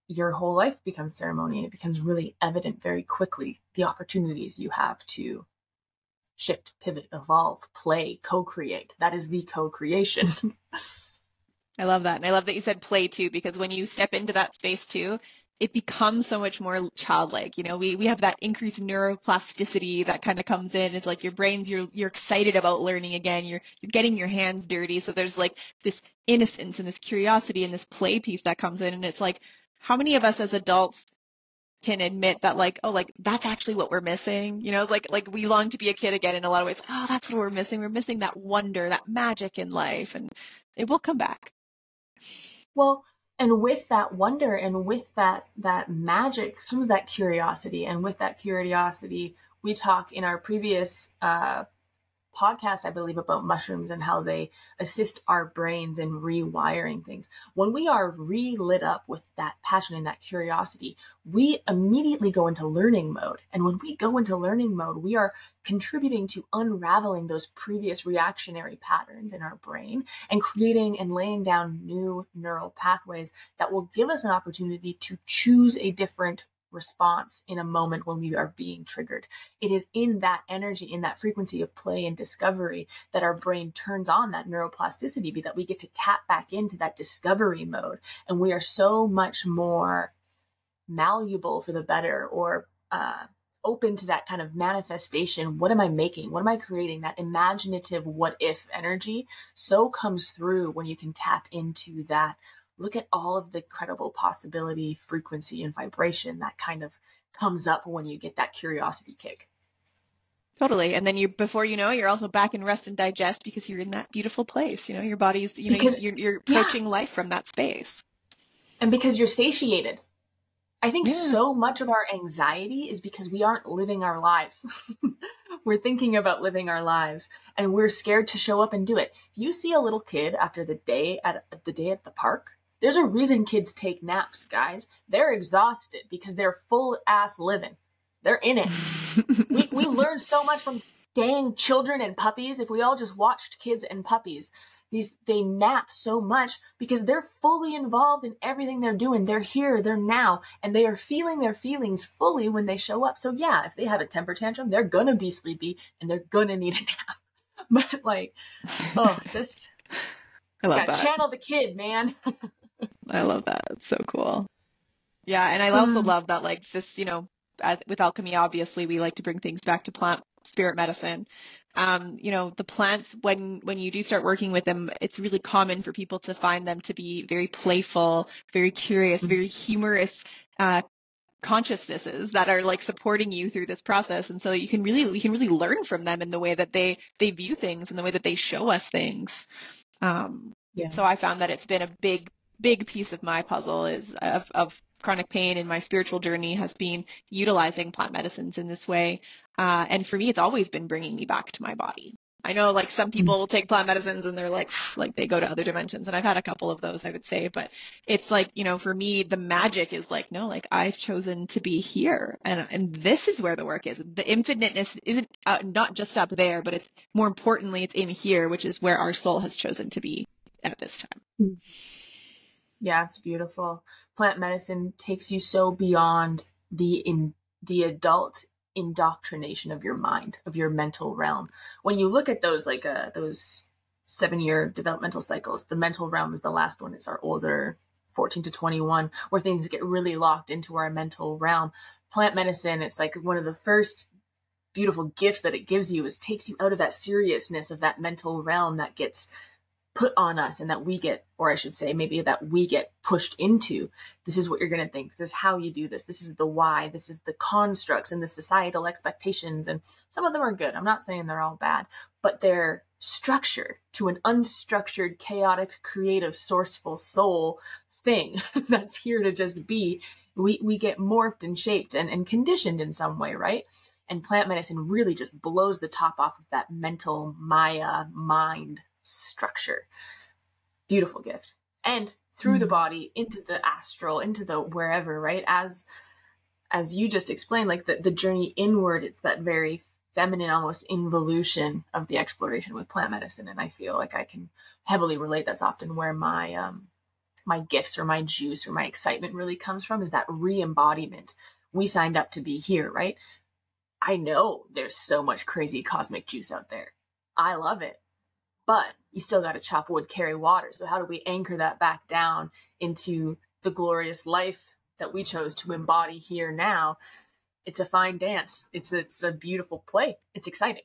[SPEAKER 1] your whole life becomes ceremony. It becomes really evident very quickly the opportunities you have to shift, pivot, evolve, play, co-create. That is the co-creation.
[SPEAKER 2] I love that. And I love that you said play too, because when you step into that space too, it becomes so much more childlike. We have that increased neuroplasticity that kind of comes in. It's like your brains, you're excited about learning again. You're getting your hands dirty. So there's like this innocence and this curiosity and this play piece that comes in. And it's like, how many of us as adults can admit that like, oh, like that's actually what we're missing? Like we long to be a kid again in a lot of ways. Oh, that's what we're missing. We're missing that wonder, that magic in life, and it will come back.
[SPEAKER 1] Well, and with that wonder and with that magic comes that curiosity. And with that curiosity, we talk in our previous podcast, I believe, about mushrooms and how they assist our brains in rewiring things. When we are re-lit up with that passion and that curiosity, we immediately go into learning mode. And when we go into learning mode, we are contributing to unraveling those previous reactionary patterns in our brain and creating and laying down new neural pathways that will give us an opportunity to choose a different response in a moment when we are being triggered. It is in that energy, in that frequency of play and discovery that our brain turns on that neuroplasticity, that we get to tap back into that discovery mode. And we are so much more malleable for the better, or open to that kind of manifestation. What am I making? What am I creating? That imaginative what if energy so comes through when you can tap into that. Look at all of the credible possibility, frequency, and vibration that kind of comes up when you get that curiosity kick.
[SPEAKER 2] Totally. And then before you know, you're also back in rest and digest because you're in that beautiful place. Your body's,
[SPEAKER 1] Because,
[SPEAKER 2] you're
[SPEAKER 1] yeah,
[SPEAKER 2] approaching life from that space.
[SPEAKER 1] and because you're satiated. I think
[SPEAKER 2] Yeah.
[SPEAKER 1] so much of our anxiety is because we aren't living our lives. We're thinking about living our lives and we're scared to show up and do it. If you see a little kid after the day at the park, there's a reason kids take naps, guys. They're exhausted because they're full ass living. They're in it. We learn so much from dang children and puppies. If we all just watched kids and puppies, they nap so much because they're fully involved in everything they're doing. They're here, they're now, and they are feeling their feelings fully when they show up. So yeah, if they have a temper tantrum, they're gonna be sleepy and they're gonna need a nap. But like, oh, just
[SPEAKER 2] I love
[SPEAKER 1] gotta
[SPEAKER 2] that.
[SPEAKER 1] channel the kid, man.
[SPEAKER 2] I love that. It's so cool. Yeah. And I also love that, like, this, as with alchemy, obviously, we like to bring things back to plant spirit medicine. The plants, when you do start working with them, it's really common for people to find them to be very playful, very curious, very humorous, consciousnesses that are like supporting you through this process. And so we can really learn from them in the way that they view things and the way that they show us things.
[SPEAKER 1] Yeah.
[SPEAKER 2] So I found that it's been a big piece of my puzzle is of chronic pain in my spiritual journey has been utilizing plant medicines in this way. And for me, it's always been bringing me back to my body. I know like some people take plant medicines and they're like they go to other dimensions. And I've had a couple of those, I would say, but it's like, for me, the magic is like, no, like I've chosen to be here. And this is where the work is. The infiniteness isn't not just up there, but it's more importantly, it's in here, which is where our soul has chosen to be at this time.
[SPEAKER 1] Yeah, it's beautiful. Plant medicine takes you so beyond the adult indoctrination of your mind, of your mental realm. When you look at those 7-year developmental cycles, the mental realm is the last one. It's our older 14 to 21, where things get really locked into our mental realm. Plant medicine, it's like one of the first beautiful gifts that it gives you is takes you out of that seriousness of that mental realm that gets put on us and that we get, or I should say, maybe that we get pushed into. This is what you're going to think. This is how you do this. This is the why. This is the constructs and the societal expectations. And some of them are good. I'm not saying they're all bad, but they're structure to an unstructured, chaotic, creative, sourceful soul thing that's here to just be. We get morphed and shaped and conditioned in some way, right? And plant medicine really just blows the top off of that mental Maya mind structure. Beautiful gift. And through the body into the astral, into the wherever, right? As you just explained, like the journey inward, it's that very feminine, almost involution of the exploration with plant medicine. And I feel like I can heavily relate. That's often where my gifts or my juice or my excitement really comes from, is that re-embodiment. We signed up to be here, right? I know there's so much crazy cosmic juice out there. I love it. But you still got to chop wood, carry water. So how do we anchor that back down into the glorious life that we chose to embody here now? It's a fine dance. It's a beautiful play. It's exciting.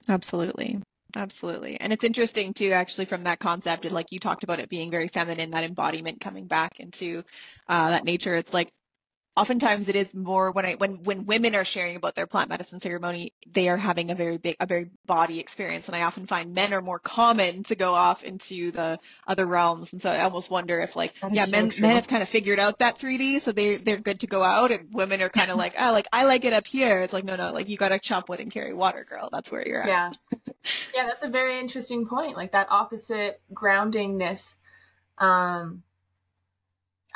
[SPEAKER 2] Absolutely. Absolutely. And it's interesting too, actually, from that concept, and like you talked about it being very feminine, that embodiment coming back into that nature. It's like oftentimes it is more when women are sharing about their plant medicine ceremony, they are having a very body experience. And I often find men are more common to go off into the other realms. And so I almost wonder if like,
[SPEAKER 1] That is
[SPEAKER 2] yeah,
[SPEAKER 1] so
[SPEAKER 2] men
[SPEAKER 1] true.
[SPEAKER 2] have kind of figured out that 3D, so they're good to go out, and women are kind of like, oh, like I like it up here. It's like, no, like you got to chop wood and carry water, girl. That's where you're at.
[SPEAKER 1] Yeah. Yeah, that's a very interesting point. Like that opposite groundingness. Um,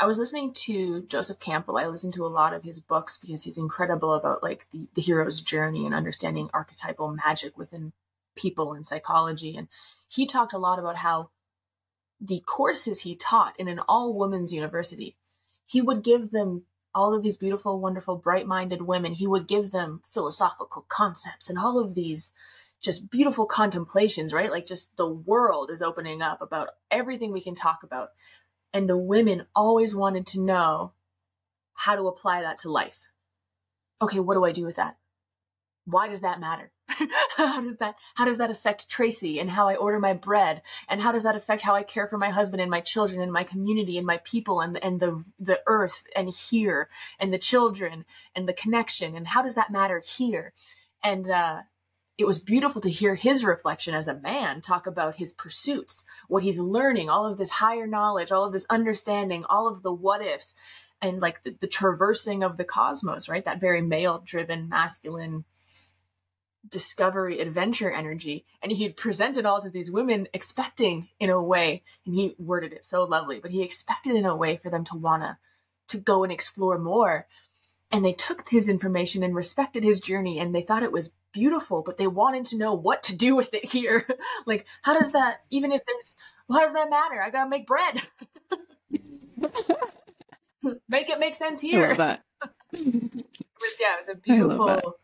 [SPEAKER 1] I was listening to Joseph Campbell. I listened to a lot of his books because he's incredible about like the hero's journey and understanding archetypal magic within people and psychology. And he talked a lot about how the courses he taught in an all women's university, he would give them all of these beautiful, wonderful, bright minded women. He would give them philosophical concepts and all of these just beautiful contemplations, right? Like just the world is opening up about everything we can talk about. And the women always wanted to know how to apply that to life. Okay, what do I do with that? Why does that matter? How does that affect Tracy and how I order my bread? And how does that affect how I care for my husband and my children and my community and my people and the earth and here and the children and the connection? And how does that matter here? And it was beautiful to hear his reflection as a man talk about his pursuits, what he's learning, all of this higher knowledge, all of this understanding, all of the what ifs, and like the traversing of the cosmos, right? That very male driven, masculine discovery adventure energy. And he presented all to these women expecting in a way, and he worded it so lovely, but he expected in a way for them to wanna to go and explore more. And they took his information and respected his journey, and they thought it was beautiful, but they wanted to know what to do with it here. Like, how does that, even if there's, well, how does that matter? I gotta make bread. Make it make sense
[SPEAKER 2] I love
[SPEAKER 1] here.
[SPEAKER 2] that.
[SPEAKER 1] It was a
[SPEAKER 2] I love that.
[SPEAKER 1] beautiful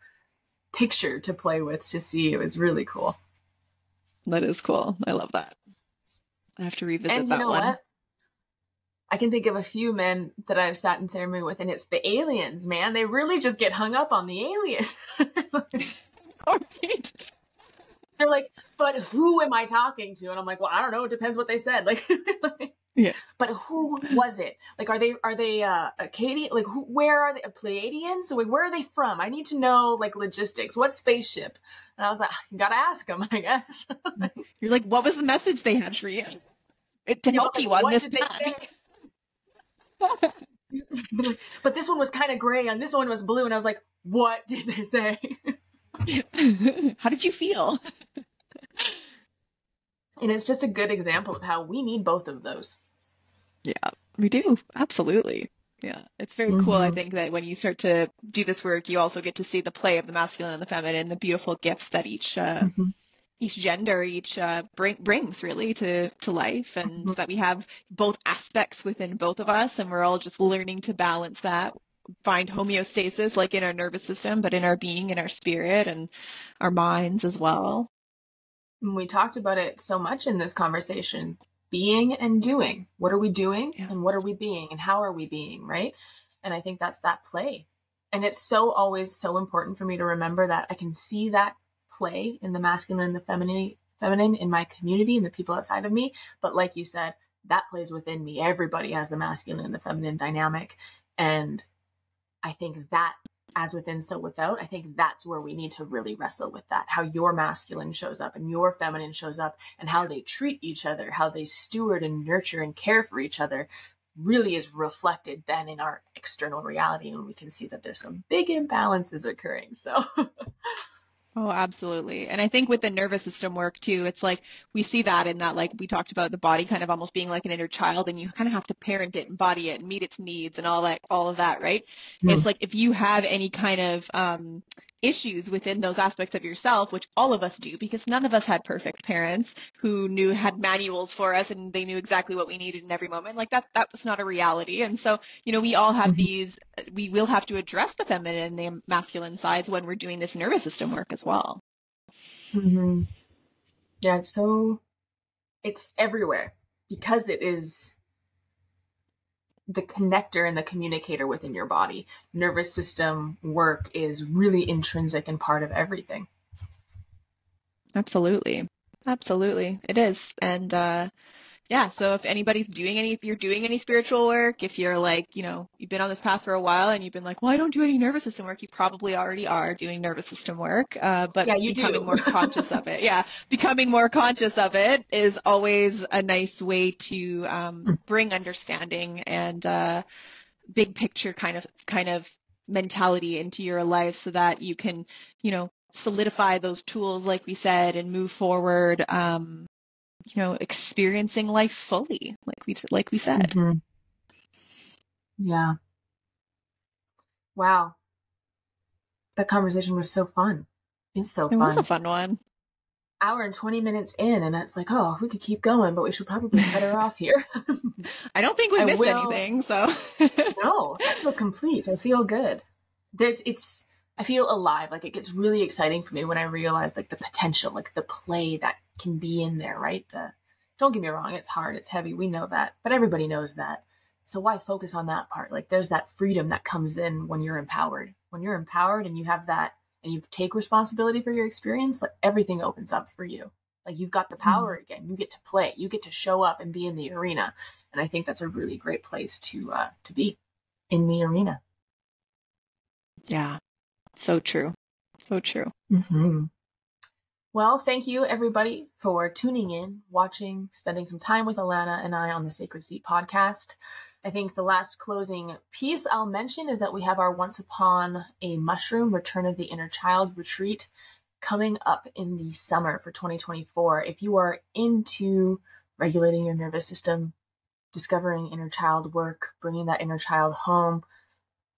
[SPEAKER 1] picture to play with, to see. It was really cool.
[SPEAKER 2] That is cool. I love that. I have to revisit
[SPEAKER 1] And you
[SPEAKER 2] that
[SPEAKER 1] know
[SPEAKER 2] one.
[SPEAKER 1] what? I can think of a few men that I've sat in ceremony with, and it's the aliens, man. They really just get hung up on the aliens.
[SPEAKER 2] All right.
[SPEAKER 1] They're like, but who am I talking to? And I'm like, well, I don't know. It depends what they said. Like,
[SPEAKER 2] Yeah.
[SPEAKER 1] but who was it? Like, are they Acadian? Like, where are they? Pleiadians? So like, where are they from? I need to know like logistics. What spaceship? And I was like, you gotta ask them, I guess.
[SPEAKER 2] You're like, what was the message they had for you? To
[SPEAKER 1] Yeah, but
[SPEAKER 2] help
[SPEAKER 1] like,
[SPEAKER 2] you on
[SPEAKER 1] what
[SPEAKER 2] this
[SPEAKER 1] did they
[SPEAKER 2] path.
[SPEAKER 1] say? But this one was kind of gray and this one was blue, and I was like, what did they say?
[SPEAKER 2] How did you feel?
[SPEAKER 1] And it's just a good example of how we need both of those.
[SPEAKER 2] Yeah, we do. Absolutely. Yeah, it's very cool. I
[SPEAKER 1] Mm-hmm.
[SPEAKER 2] think that when you start to do this work, you also get to see the play of the masculine and the feminine, the beautiful gifts that
[SPEAKER 1] Mm-hmm.
[SPEAKER 2] each gender, each brings really to life, and
[SPEAKER 1] Mm-hmm.
[SPEAKER 2] that we have both aspects within both of us, and we're all just learning to balance that, find homeostasis, like in our nervous system, but in our being, in our spirit, and our minds as well.
[SPEAKER 1] And we talked about it so much in this conversation, being and doing. What are we doing
[SPEAKER 2] Yeah,
[SPEAKER 1] and what are we being and how are we being, right? And I think that's that play. And it's so always so important for me to remember that I can see that play in the masculine and the feminine in my community and the people outside of me. But like you said, that plays within me. Everybody has the masculine and the feminine dynamic. And I think that, as within, so without, I think that's where we need to really wrestle with that. How your masculine shows up and your feminine shows up, and how they treat each other, how they steward and nurture and care for each other really is reflected then in our external reality. And we can see that there's some big imbalances occurring. So,
[SPEAKER 2] oh, absolutely. And I think with the nervous system work too, it's like we see that in that, like we talked about the body kind of almost being like an inner child, and you kind of have to parent it, embody it, and meet its needs and all of that, right? It's like if you have any kind of issues within those aspects of yourself, which all of us do, because none of us had perfect parents who had manuals for us and they knew exactly what we needed in every moment. Like that was not a reality. And so, we all have these, we will have to address the feminine and the masculine sides when we're doing this nervous system work as well.
[SPEAKER 1] mm-hmm. Yeah, it's everywhere because it is the connector and the communicator within your body. Nervous system work is really intrinsic and part of everything.
[SPEAKER 2] Absolutely. Absolutely. It is. And Yeah, so if you're doing any spiritual work, if you're like, you've been on this path for a while and you've been like, well, I don't do any nervous system work, you probably already are doing nervous system work, but
[SPEAKER 1] Yeah, you
[SPEAKER 2] becoming
[SPEAKER 1] do.
[SPEAKER 2] more conscious of it. Yeah, becoming more conscious of it is always a nice way to bring understanding and big picture kind of mentality into your life so that you can, solidify those tools, like we said, and move forward. Experiencing life fully, like we said.
[SPEAKER 1] Hmm. Yeah. Wow. That conversation was so fun. It's so
[SPEAKER 2] It was a
[SPEAKER 1] fun.
[SPEAKER 2] fun one.
[SPEAKER 1] Hour and 20 minutes in, and it's like, oh, we could keep going, but we should probably cut her off here.
[SPEAKER 2] I don't think we
[SPEAKER 1] I
[SPEAKER 2] missed
[SPEAKER 1] will.
[SPEAKER 2] anything, so
[SPEAKER 1] No, I feel complete. I feel good. I feel alive. Like it gets really exciting for me when I realize like the potential, like the play that can be in there, right? Don't get me wrong, it's hard, it's heavy. We know that, but everybody knows that. So why focus on that part? Like there's that freedom that comes in when you're empowered. When you're empowered and you have that and you take responsibility for your experience, like everything opens up for you. Like you've got the power again. You get to play. You get to show up and be in the arena. And I think that's a really great place to be in the arena.
[SPEAKER 2] yeah, so true. So true.
[SPEAKER 1] Mm-hmm. Well, thank you everybody for tuning in, watching, spending some time with Alana and I on the Sacred Seat podcast. I think the last closing piece I'll mention is that we have our Once Upon a Mushroom Return of the Inner Child retreat coming up in the summer for 2024. If you are into regulating your nervous system, discovering inner child work, bringing that inner child home,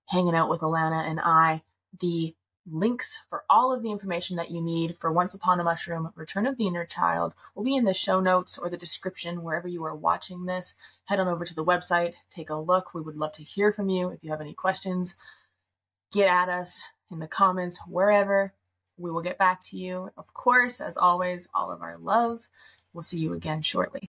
[SPEAKER 1] hanging out with Alana and I, the links for all of the information that you need for Once Upon a Mushroom, Return of the Inner Child will be in the show notes or the description wherever you are watching this. Head on over to the website, take a look. We would love to hear from you. If you have any questions, get at us in the comments, wherever. We will get back to you. Of course, as always, all of our love. We'll see you again shortly.